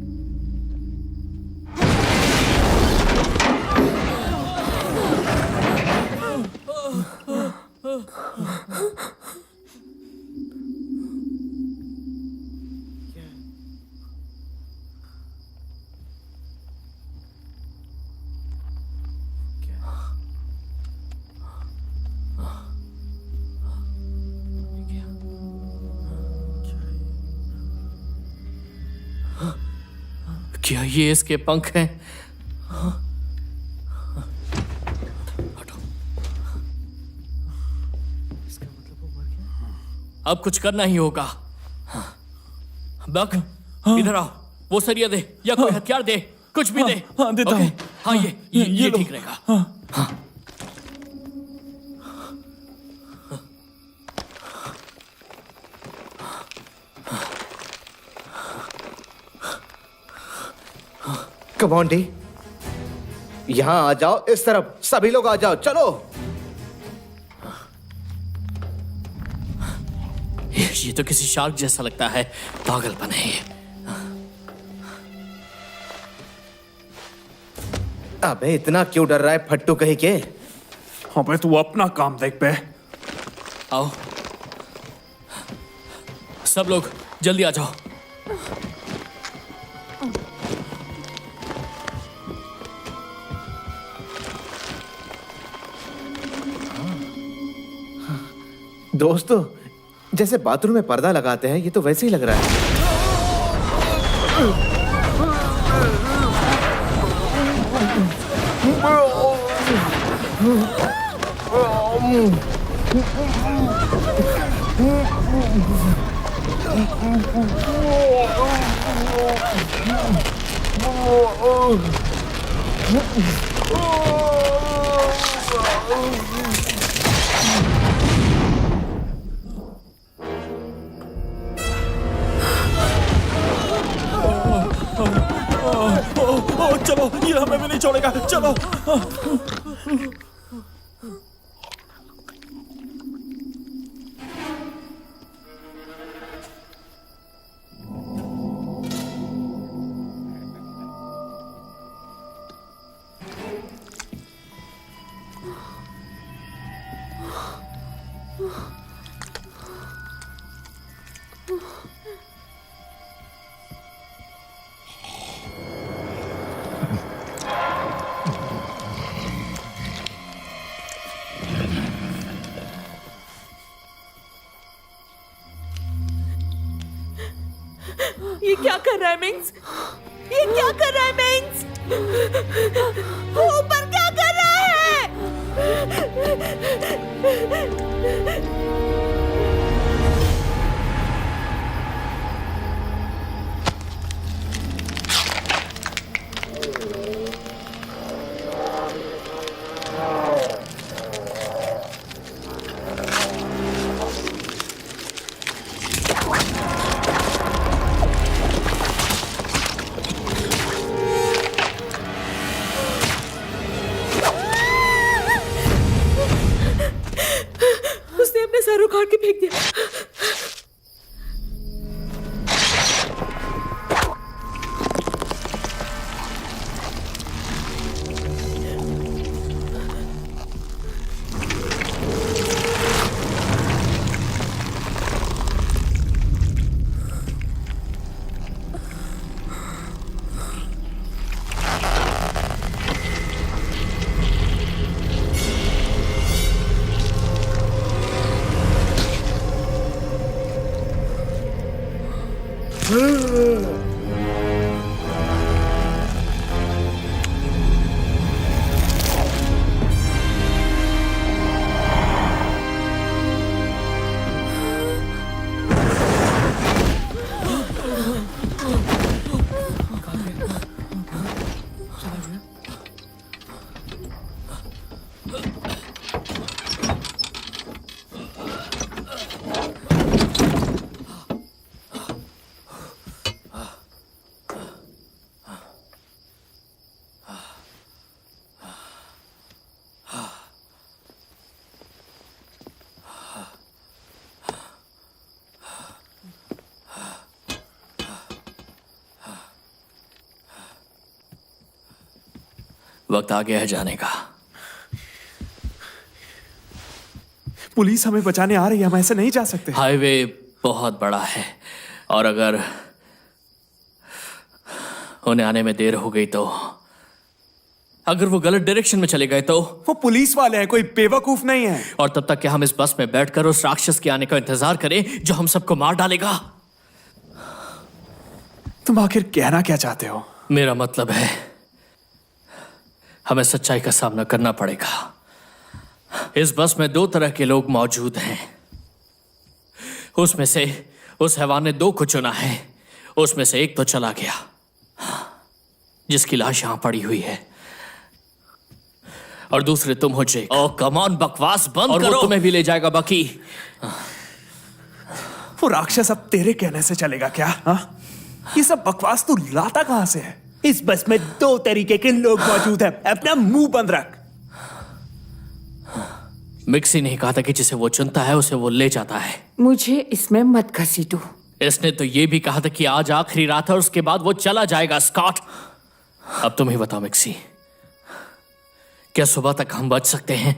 क्या ये इसके पंख हैं? हटो। इसका मतलब वो मर गया। अब कुछ करना ही होगा। बक, इधर आओ। वो सरिया दे या कोई हथियार दे, कुछ भी दे। हाँ, देता हूं। हाँ, ये लो। ठीक रहेगा। हाँ। कम ऑन डी, यहां आ जाओ। इस तरफ सभी लोग आ जाओ, चलो। ये तो किसी शार्क जैसा लगता है। पागलपन है ये। अबे इतना क्यों डर रहा है फट्टू कहीं के? अबे तू अपना काम देख बे। आओ, सब लोग जल्दी आ जाओ। दोस्तों, जैसे बाथरूम में पर्दा लगाते हैं, ये तो वैसे ही लग रहा है। चलो, ये हमें भी नहीं छोड़ेगा। चलो। क्या कर रहा है मिंग्स? ये क्या कर रहा है मिंग्स? वो ऊपर क्या कर रहा है? उसने अपना सर उखाड़ के फेंक दिया। वक्त आ गया है जाने का। पुलिस हमें बचाने आ रही है, हम ऐसे नहीं जा सकते। हाईवे बहुत बड़ा है और अगर उन्हें आने में देर हो गई तो, अगर वो गलत डायरेक्शन में चले गए तो। वो पुलिस वाले हैं, कोई बेवकूफ नहीं है। और तब तक क्या हम इस बस में बैठकर उस राक्षस के आने का इंतजार करें जो हम सबको मार डालेगा? तुम आखिर कहना क्या चाहते हो? मेरा मतलब है हमें सच्चाई का सामना करना पड़ेगा। इस बस में दो तरह के लोग मौजूद हैं। उसमें से उस हैवान ने दो को चुना है। उसमें से एक तो चला गया, जिसकी लाश यहां पड़ी हुई है, और दूसरे तुम हो जेक। ओ कम ऑन, बकवास बंद करो। और वो तुम्हें भी ले जाएगा बाकी। वो राक्षस अब तेरे कहने से चलेगा क्या? हा? ये सब बकवास तू लाता कहां से है? इस बस में दो तरीके के लोग मौजूद हैं। अपना मुंह बंद रख। मिक्सी नहीं कहा था कि जिसे वो चुनता है उसे वो ले जाता है। मुझे इसमें मत घसीटो। इसने तो ये भी कहा था कि आज आखिरी रात है और उसके बाद वो चला जाएगा। स्कॉट, अब तुम ही बताओ मिक्सी, क्या सुबह तक हम बच सकते हैं?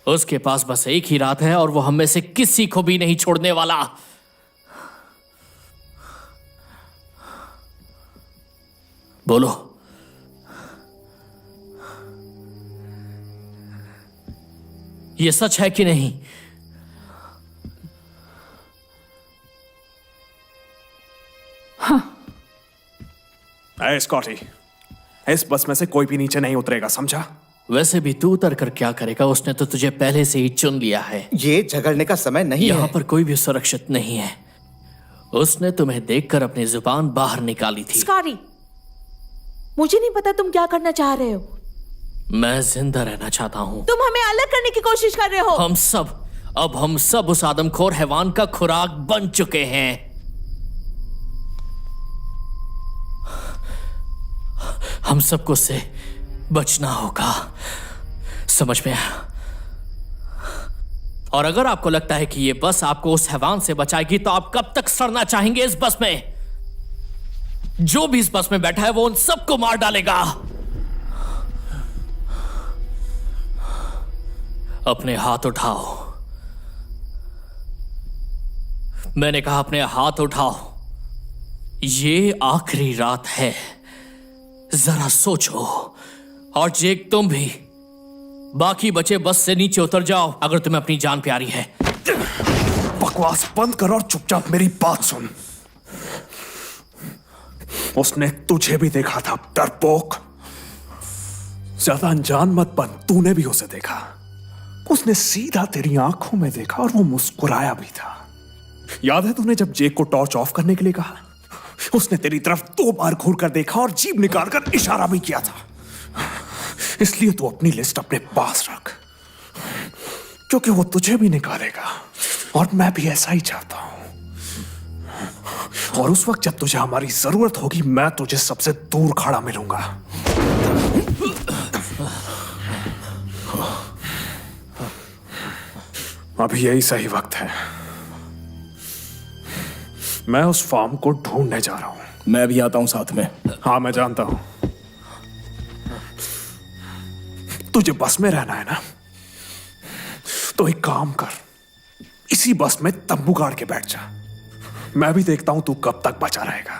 उसके पास बस एक ही रात है और वो हम में से किसी को भी नहीं छोड़ने वाला। बोलो। ये सच है कि नहीं? हाँ। स्कॉटी, इस बस में से कोई भी नीचे नहीं उतरेगा, समझा? वैसे भी तू उतर कर क्या करेगा? उसने तो तुझे पहले से ही चुन लिया है। ये झगड़ने का समय नहीं है। यहाँ पर कोई भी सुरक्षित नहीं है। उसने तुम्हें देखकर अपनी जुबान बाहर निकाली थी। स्कॉटी, मुझे नहीं पता तुम क्या करना चाह रहे हो। मैं जिंदा रहना चाहता हूँ। तुम हमें अलग करने की कोशिश कर रहे हो। हम सब उस आदमखोर हैवान का खुराक बन चुके हैं। हम सबको उससे बचना होगा, समझ में आया? और अगर आपको लगता है कि ये बस आपको उस हैवान से बचाएगी तो आप कब तक सड़ना चाहेंगे इस बस में? जो भी इस बस में बैठा है वो उन सबको मार डालेगा। अपने हाथ उठाओ। मैंने कहा अपने हाथ उठाओ। ये आखिरी रात है, जरा सोचो। और जेक, तुम भी। बाकी बचे बस से नीचे उतर जाओ अगर तुम्हें अपनी जान प्यारी है। बकवास बंद कर और चुपचाप मेरी बात सुन। उसने तुझे भी देखा था, डरपोक। ज्यादा अनजान मत बन, तूने भी उसे देखा। उसने सीधा तेरी आंखों में देखा और वो मुस्कुराया भी था। याद है तूने जब जेक को टॉर्च ऑफ करने के लिए कहा? उसने तेरी तरफ 2 बार घूर कर देखा और जीभ निकालकर इशारा भी किया था। इसलिए तू अपनी लिस्ट अपने पास रख, क्योंकि वो तुझे भी निकालेगा और मैं भी ऐसा ही चाहता हूं। और उस वक्त जब तुझे हमारी जरूरत होगी, मैं तुझे सबसे दूर खड़ा मिलूंगा। अभी यही सही वक्त है। मैं उस फार्म को ढूंढने जा रहा हूं। मैं भी आता हूं साथ में। हाँ, मैं जानता हूं। तुझे बस में रहना है ना, तो एक काम कर, इसी बस में तंबू गाड़ के बैठ जा। मैं भी देखता हूं तू कब तक बचा रहेगा।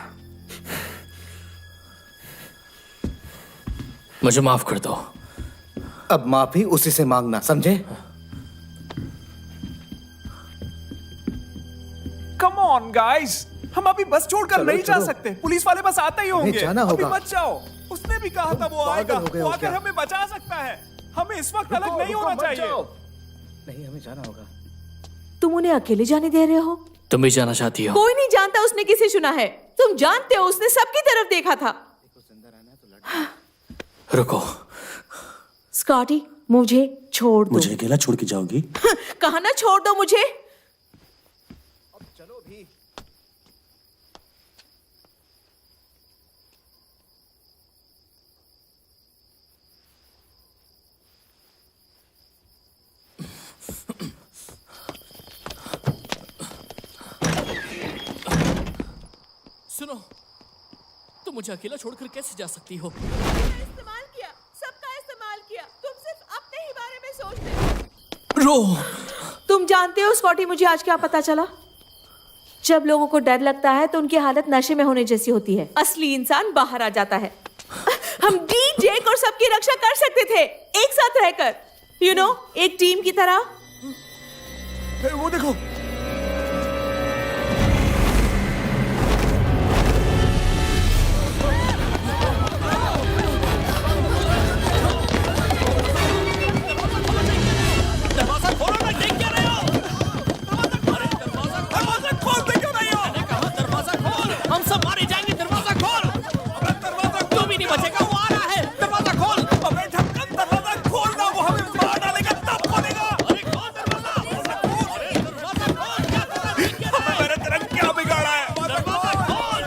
मुझे माफ कर दो। अब माफी उसी से मांगना, समझे? कम ऑन गाइस, हम अभी बस छोड़कर नहीं जा सकते। पुलिस वाले बस आते ही होंगे। जाना होगा। अभी मत जाओ। उसने भी कहा था वो आएगा, वो आकर हमें बचा सकता है। हमें इस वक्त अलग नहीं होना चाहिए। नहीं, हमें जाना होगा। तुम उन्हें अकेले जाने दे रहे हो? तुम भी जाना चाहती हो? कोई नहीं जानता उसने किसे चुना है। तुम जानते हो उसने सबकी तरफ देखा था। रुको। स्कॉटी, मुझे छोड़ दो। मुझे अकेला छोड़ के जाओगी? कहा ना छोड़ दो मुझे। चलो भी। सुनो, तुम मुझे अकेला छोड़कर कैसे जा सकती हो? इस्तेमाल किया, सबका इस्तेमाल किया। तुम सिर्फ अपने ही बारे में सोचते। रो। तुम जानते हो स्कॉटी, मुझे आज क्या पता चला? जब लोगों को डर लगता है तो उनकी हालत नशे में होने जैसी होती है। असली इंसान बाहर आ जाता है। हम डी, जेक और सबकी रक्षा कर सकते थे एक साथ रहकर, यू नो, एक टीम की तरह। वो देखो। दरवाजा खोलो ना, देख क्या रहे हो? दरवाजा खोल, देख क्यों नहीं हो? मैंने कहा दरवाजा खोल, हम सब मारे जाएंगे। दरवाजा खोल। तू भी नहीं बचेगा, वो आ रहा है। दरवाजा खोल। अबे ढक्कन, दरवाजा खोल ना, वो हमें मार डालेगा तब खोलेगा। अरे खोल दरवाजा। अरे दरवाजा खोल। क्या कर रहा है? मैंने तेरा क्या बिगाड़ा है? दरवाजा खोल।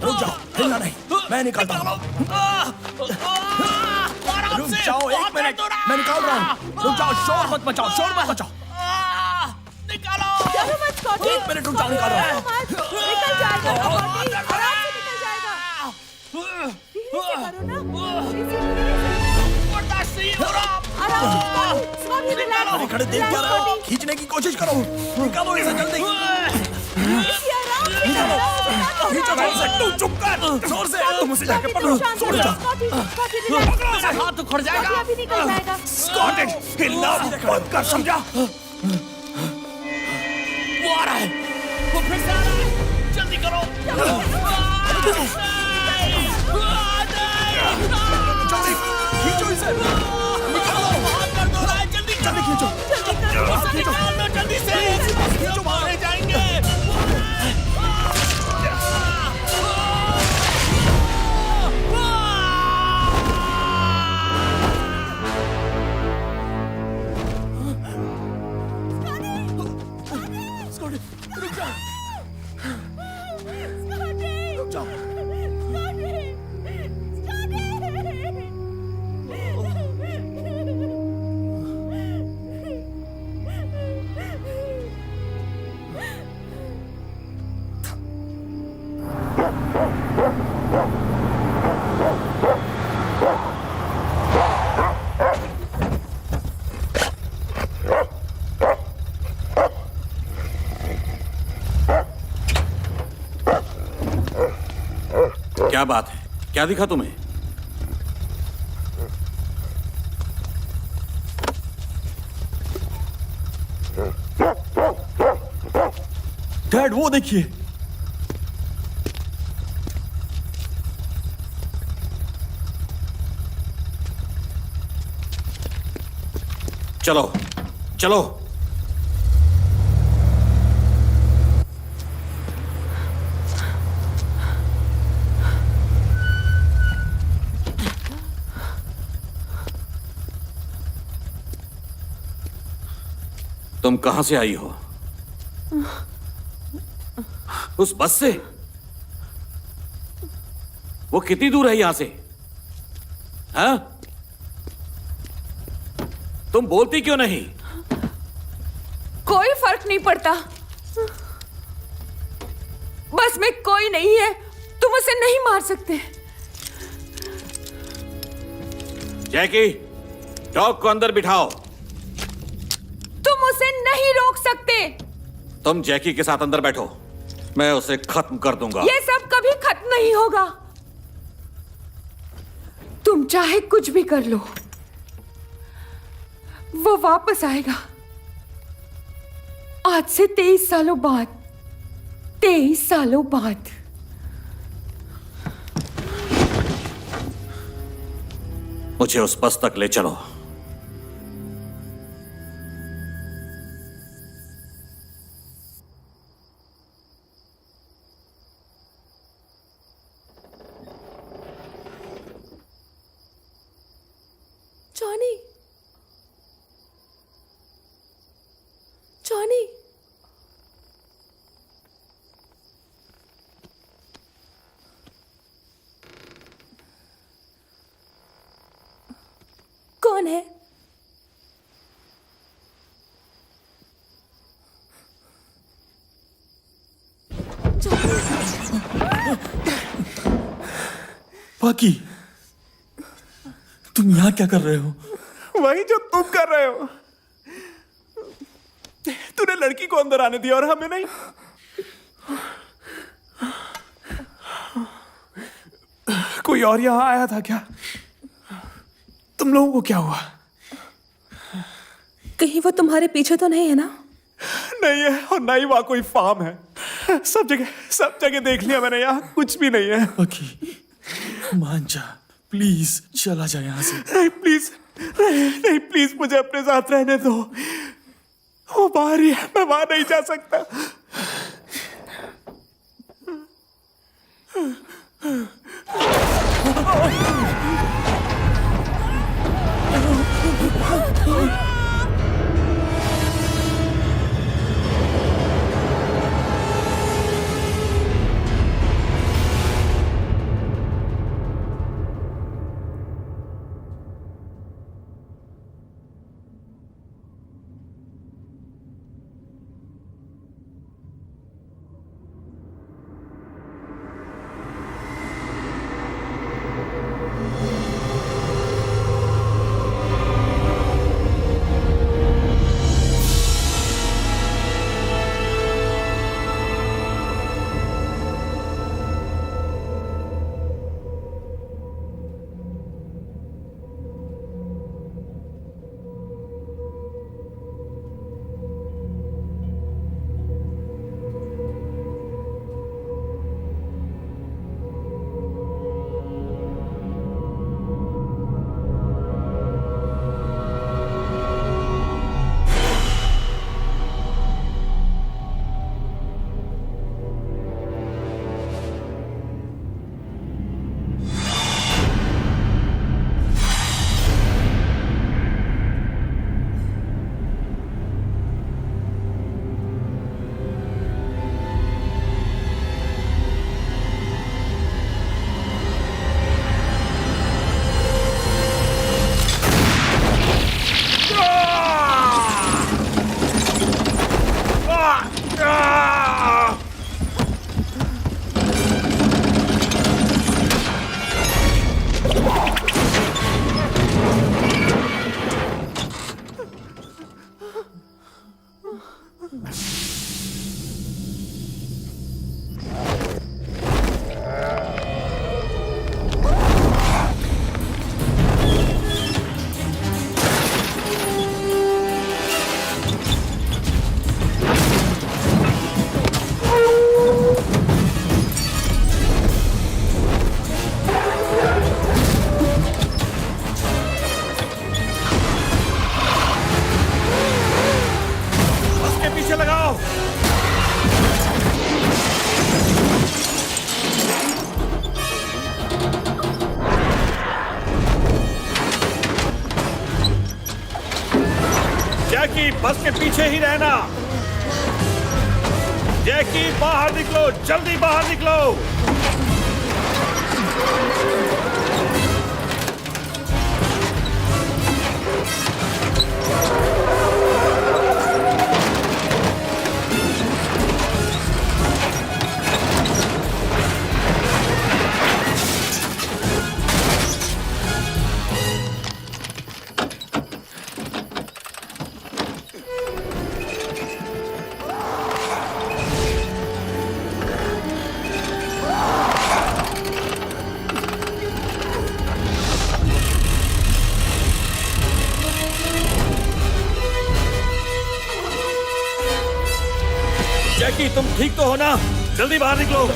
रुक जाओ, हिलना नहीं, मैं निकालता हूँ। रुक जाओ, 1 मिनट, मैं निकाल रहा हूँ। रुक जाओ, शोर मत मचाओ, शोर मत मचाओ। निकालो। चलो मत स्कॉटी। 1 मिनट, रुक जाओ, निकाल रहा हूँ। निकल जाएगा स्कॉटी, आराम से निकल जाएगा। धीरे से करो ना। आराम से स्कॉटी, रिलैक्स। अरे खड़े देख क्या रहे हो? खींचने की कोशिश करो, निकालो इसे जल्दी। आराम से करो। खींचो जोर से, तू चुप कर, जोर से, तुम उसे जाके पकड़ो, जोर से। मेरा हाथ उखड़ जाएगा। अभी निकल जाएगा। स्कॉटिश, हिलना बंद कर, समझा? वो आ रहा है, वो फिर से आ रहा है, जल्दी करो। जल्दी खींचो इसे, जल्दी खींचो, जल्दी से, खींचो, मारे जाएंगे। क्या बात है? क्या दिखा तुम्हें? डैड वो देखिए। चलो चलो। तुम कहां से आई हो? उस बस से? वो कितनी दूर है यहां से? हाँ? तुम बोलती क्यों नहीं? कोई फर्क नहीं पड़ता। बस में कोई नहीं है, तुम उसे नहीं मार सकते। जैकी, डॉग को अंदर बिठाओ। तुम उसे नहीं रोक सकते। तुम जैकी के साथ अंदर बैठो, मैं उसे खत्म कर दूंगा। ये सब कभी खत्म नहीं होगा। तुम चाहे कुछ भी कर लो, वो वापस आएगा। आज से 23 सालों बाद। 23 सालों बाद। मुझे उस बस तक ले चलो। जॉनी, जॉनी, कौन है? बाकी तुम यहां क्या कर रहे हो? वही जो तुम कर रहे हो। तूने लड़की को अंदर आने दिया और हमें नहीं। कोई और यहां आया था क्या? तुम लोगों को क्या हुआ? कहीं वो तुम्हारे पीछे तो नहीं है ना? नहीं है, और ना ही वहां कोई फार्म है। सब जगह देख लिया मैंने, यहाँ कुछ भी नहीं है। बाकी मान जा, प्लीज चला जा यहाँ से। नहीं प्लीज, नहीं प्लीज, मुझे अपने साथ रहने दो। वो बाहर ही है, मैं वहां नहीं जा सकता। जैकी बस के पीछे ही रहना। जैकी बाहर निकलो, जल्दी बाहर निकलो। जैकी तुम ठीक तो हो ना? जल्दी बाहर निकलो।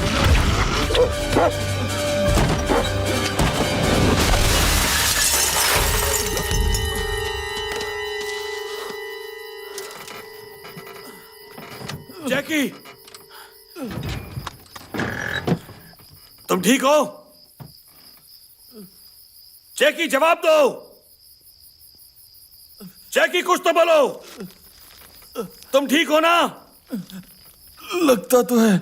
जैकी तुम ठीक हो? जैकी जवाब दो। जैकी कुछ तो बोलो। तुम ठीक हो ना? लगता तो है।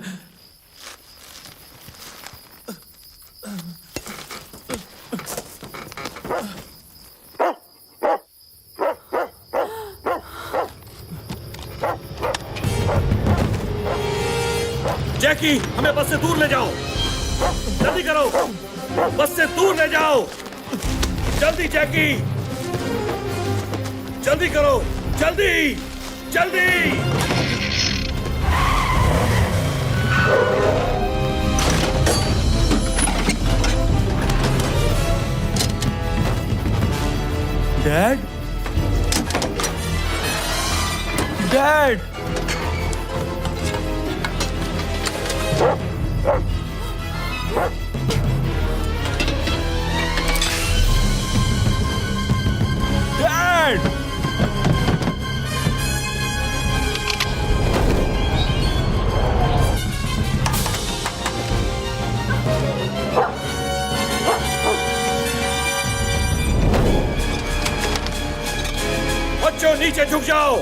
जैकी हमें बस से दूर ले जाओ। जल्दी करो, बस से दूर ले जाओ। जल्दी जैकी, जल्दी करो, जल्दी जल्दी। डैड, डैड, डैड, बच्चों नीचे झुक जाओ।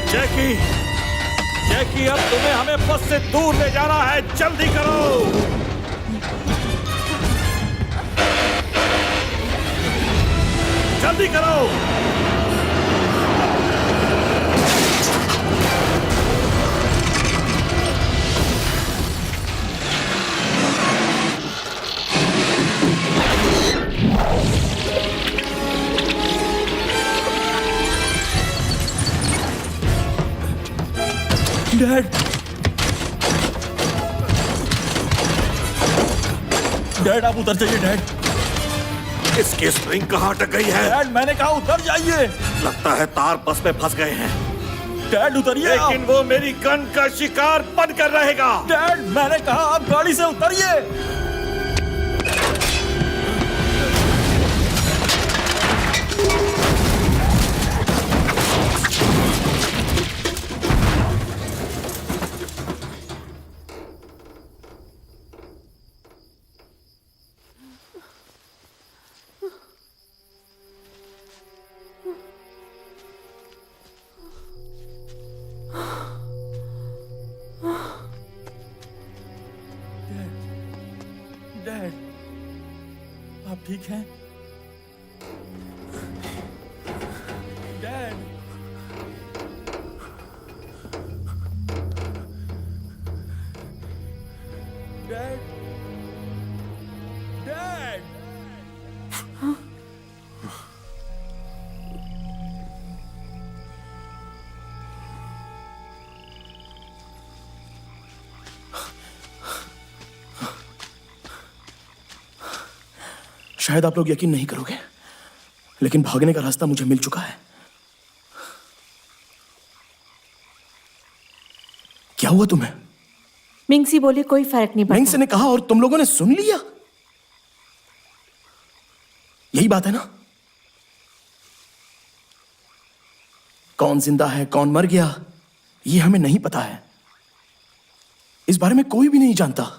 जैकी, जैकी अब तुम्हें हमें बस से दूर ले जाना है। जल्दी करो। जल्दी करो। डैड, डैड आप उतर जाइए। डैड, इसकी स्प्रिंग कहाँ अटक गई है? डैड मैंने कहा उतर जाइए। लगता है तार बस में फंस गए हैं। डैड उतरिए। लेकिन वो मेरी गन का शिकार बनकर रहेगा। डैड मैंने कहा आप गाड़ी से उतरिए। ठीक हैं? Dad, dad, dad. शायद आप लोग यकीन नहीं करोगे, लेकिन भागने का रास्ता मुझे मिल चुका है। क्या हुआ तुम्हें? मिंगसी बोली कोई फर्क नहीं पड़ता। मिंगसी ने कहा और तुम लोगों ने सुन लिया? यही बात है ना? कौन जिंदा है, कौन मर गया, ये हमें नहीं पता है। इस बारे में कोई भी नहीं जानता।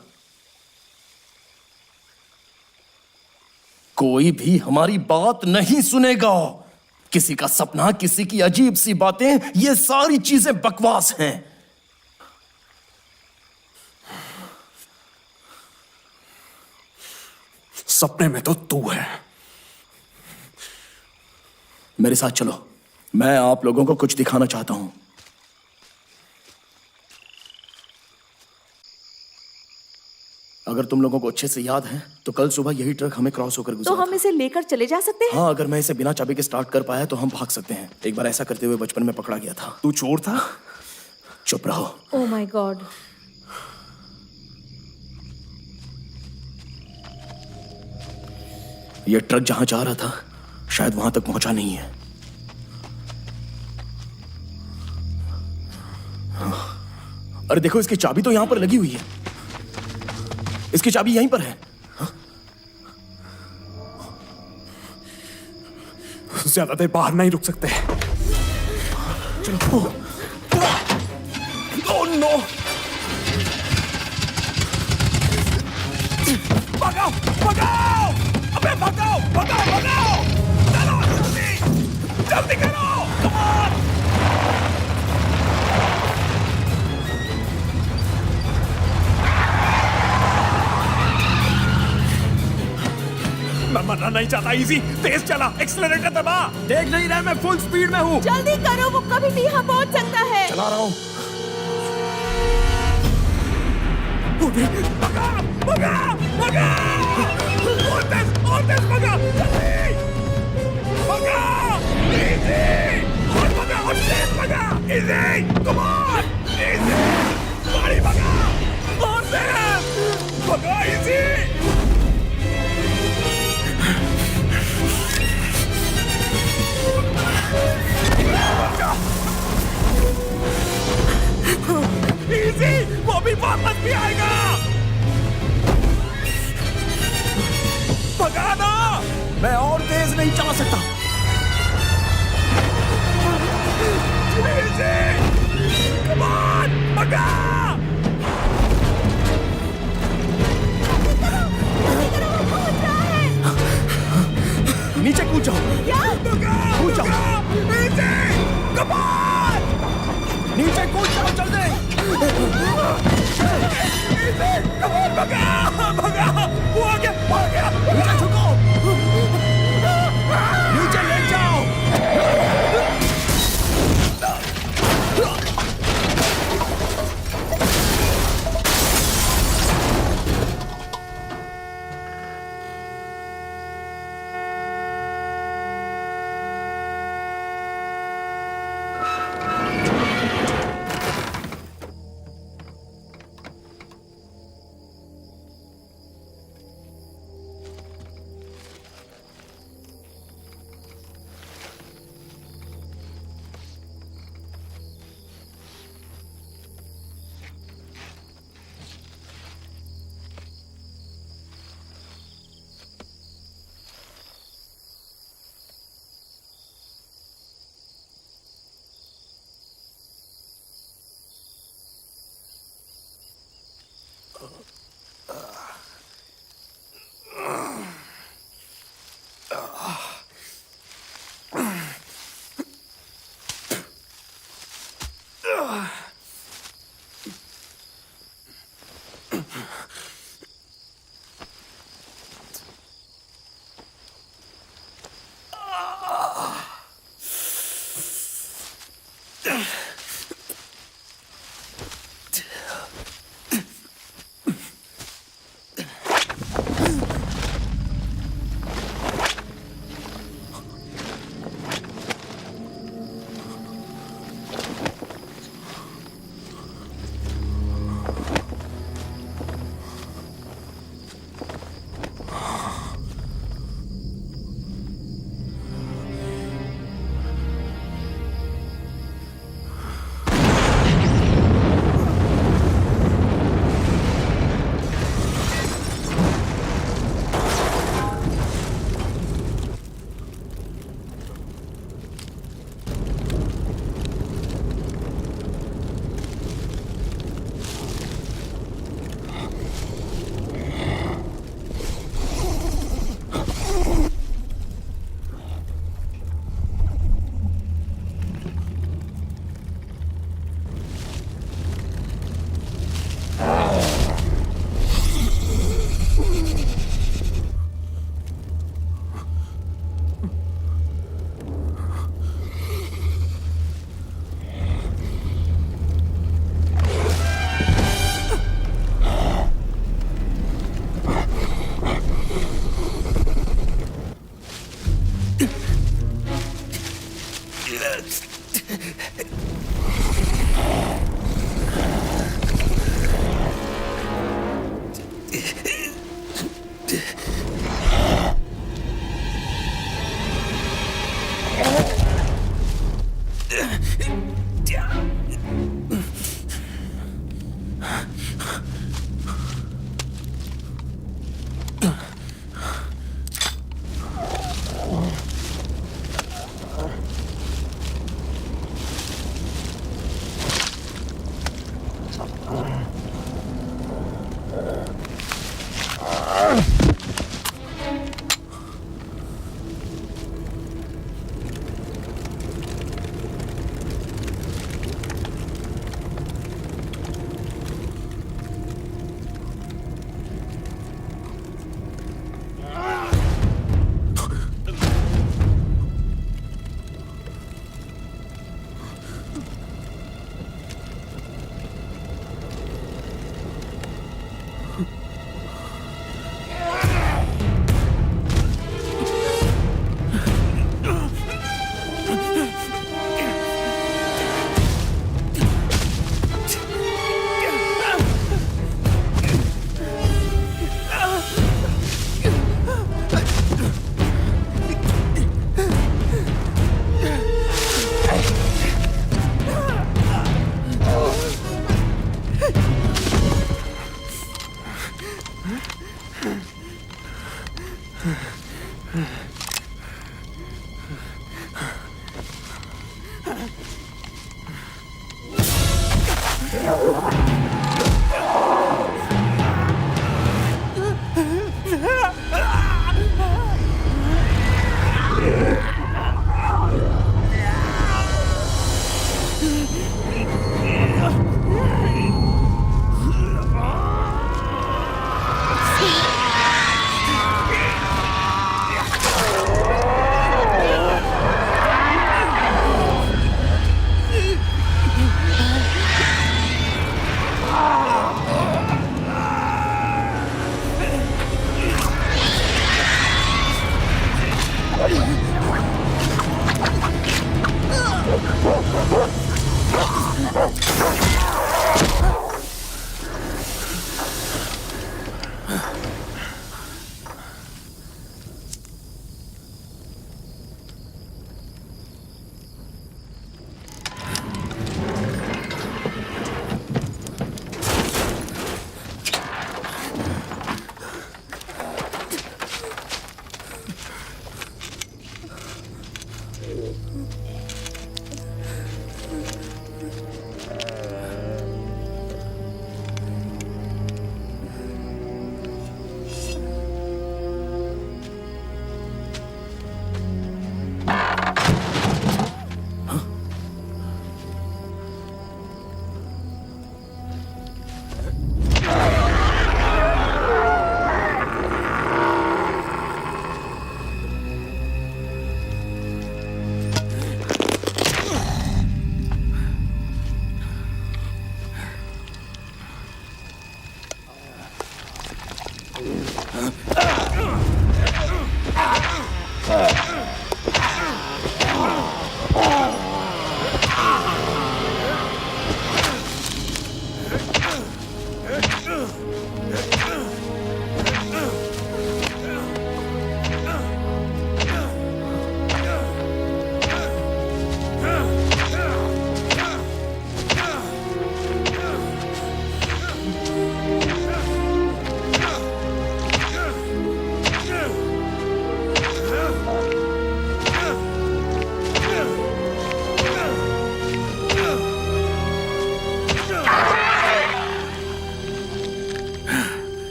कोई भी हमारी बात नहीं सुनेगा। किसी का सपना, किसी की अजीब सी बातें, ये सारी चीजें बकवास हैं। सपने में तो तू है। मेरे साथ चलो, मैं आप लोगों को कुछ दिखाना चाहता हूं। अगर तुम लोगों को अच्छे से याद है तो कल सुबह यही ट्रक हमें क्रॉस होकर गुजरा तो हम इसे लेकर चले जा सकते हैं? हाँ, अगर मैं इसे बिना चाबी के स्टार्ट कर पाया तो हम भाग सकते हैं। एक बार ऐसा करते हुए बचपन में पकड़ा गया था। तू चोर था? चुप रहो। Oh my God. यह ट्रक जहां जा रहा था शायद वहां तक पहुंचा नहीं है। अरे देखो, इसकी चाबी तो यहां पर लगी हुई है। इसकी चाबी यहीं पर है। ज्यादा देर बाहर नहीं रुक सकते। चलो। Oh no! भगाओ! भगाओ! अबे भगाओ! भगाओ! भगाओ! चलो जल्दी! जल्दी करो! Come on! मैं मरना नहीं चाहता। इजी, तेज चला, एक्सीलरेटर दबा। देख नहीं रहा, मैं फुल स्पीड में हूँ। जल्दी करो, वो कभी भी यहाँ पहुंच सकता है। चला रहा हूँ। भगा! भगा! भगा! और तेज भगा! जल्दी! भगा! इजी! और भगा और तेज भगा! इजी! Come on! इजी! गाड़ी भगा! और तेज! भगा इजी! इजी! वो भी वापस भी आएगा! भगा ना! मैं और तेज नहीं चला सकता। इजी! Come on! भगा! नीचे कूद जाओ। कूद जाओ। नीचे कूद जाओ जल्दी। वो आ गया। नीचे झुको। नीचे लेट जाओ।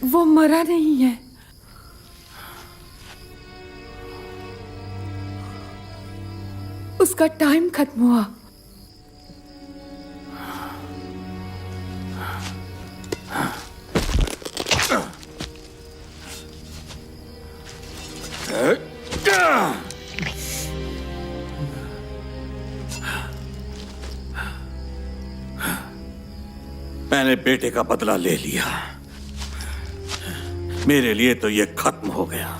वो मरा नहीं है। उसका टाइम खत्म हुआ। मैंने बेटे का बदला ले लिया। मेरे लिए तो ये खत्म हो गया।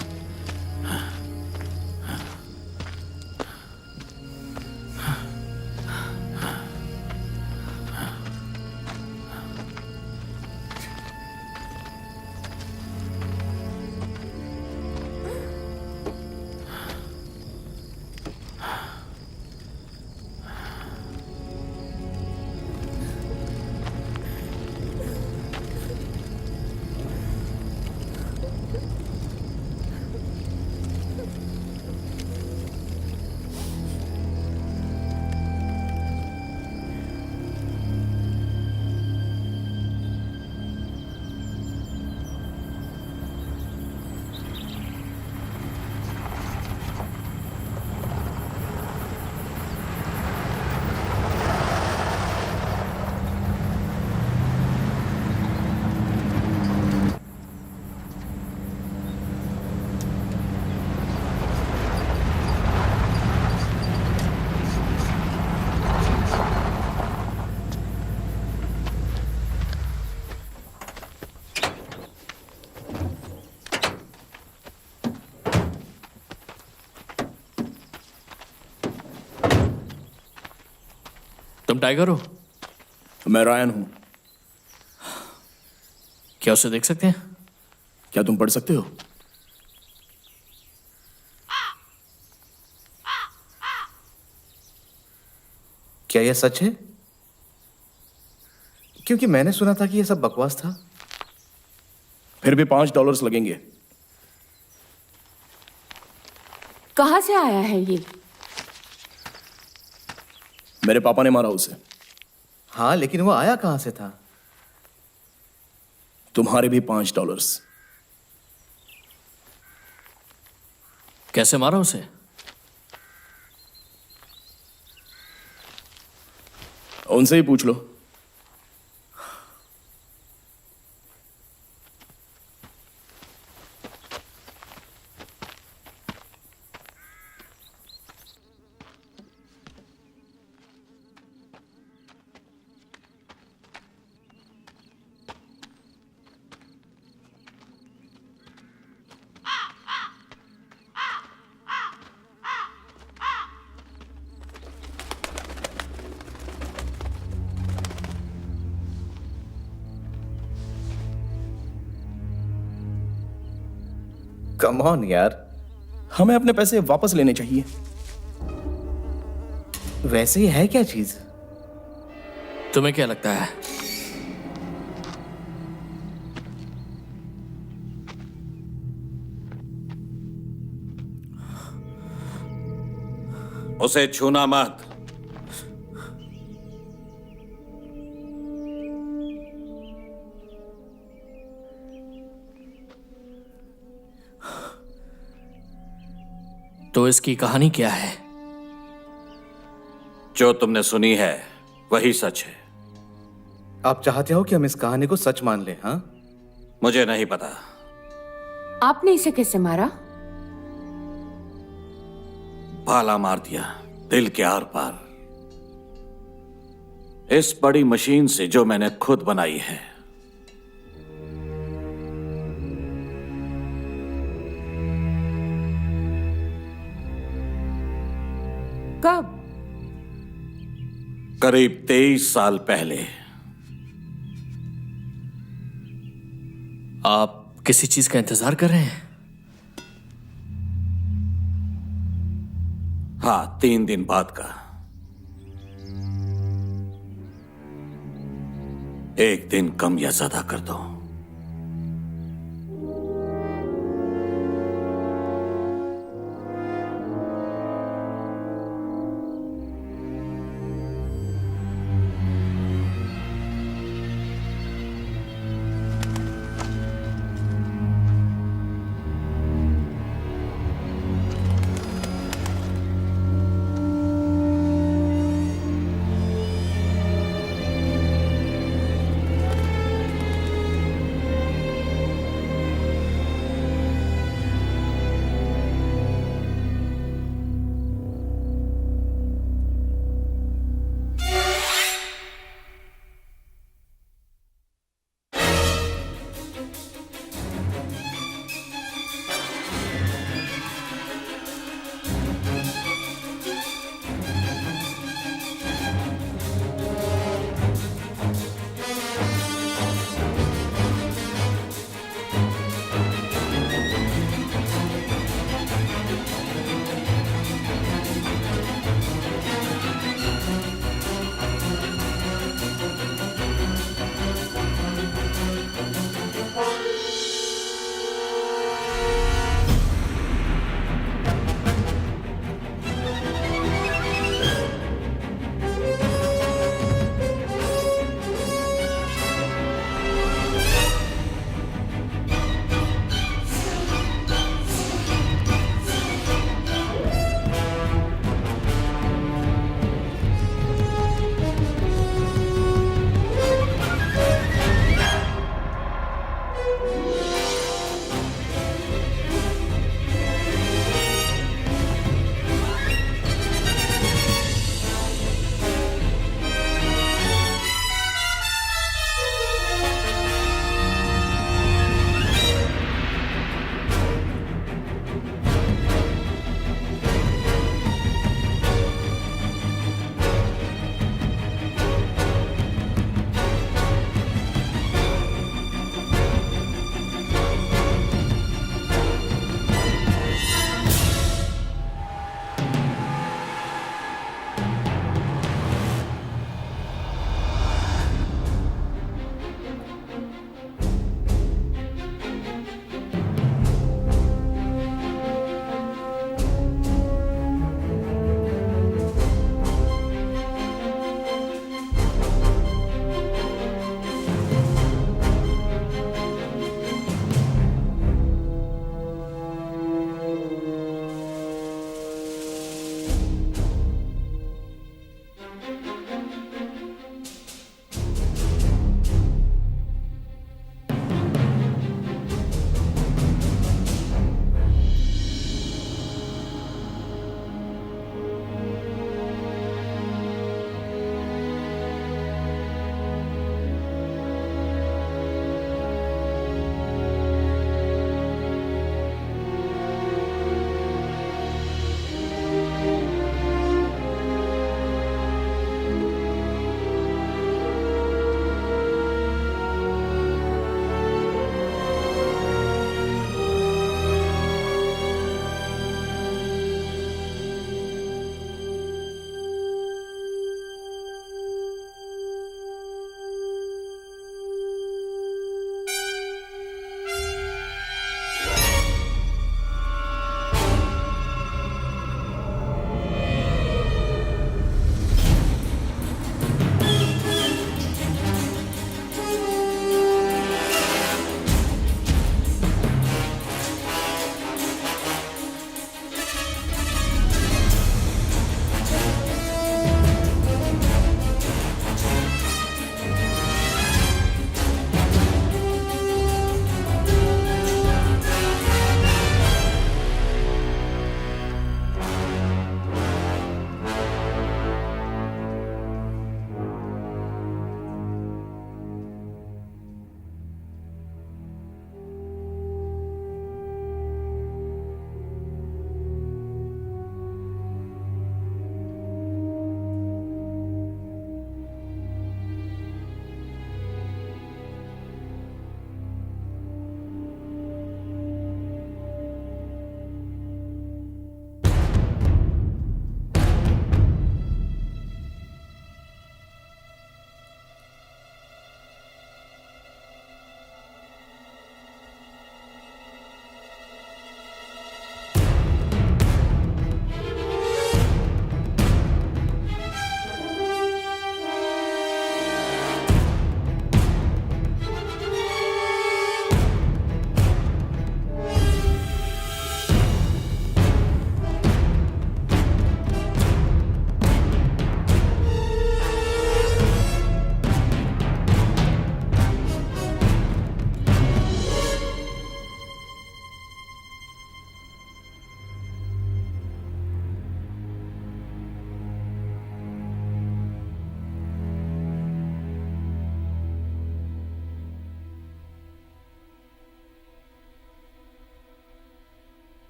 तुम टाइगर हो? मैं रायन हूं। क्या उसे देख सकते हैं? क्या तुम पढ़ सकते हो? क्या यह सच है? क्योंकि मैंने सुना था कि यह सब बकवास था। फिर भी $5 लगेंगे। कहां से आया है ये? मेरे पापा ने मारा उसे। हाँ, लेकिन वो आया कहां से था? तुम्हारे भी $5। कैसे मारा उसे? उनसे ही पूछ लो। कम ऑन यार, हमें अपने पैसे वापस लेने चाहिए। वैसे ही है क्या चीज? तुम्हें क्या लगता है? उसे छूना मत। तो इसकी कहानी क्या है? जो तुमने सुनी है वही सच है। आप चाहते हो कि हम इस कहानी को सच मान लें? हाँ, मुझे नहीं पता। आपने इसे कैसे मारा? भाला मार दिया, दिल के आर पार। इस बड़ी मशीन से जो मैंने खुद बनाई है। कब? करीब 23 साल पहले। आप किसी चीज का इंतजार कर रहे हैं? हाँ, 3 दिन बाद का। एक दिन कम या ज्यादा कर दो।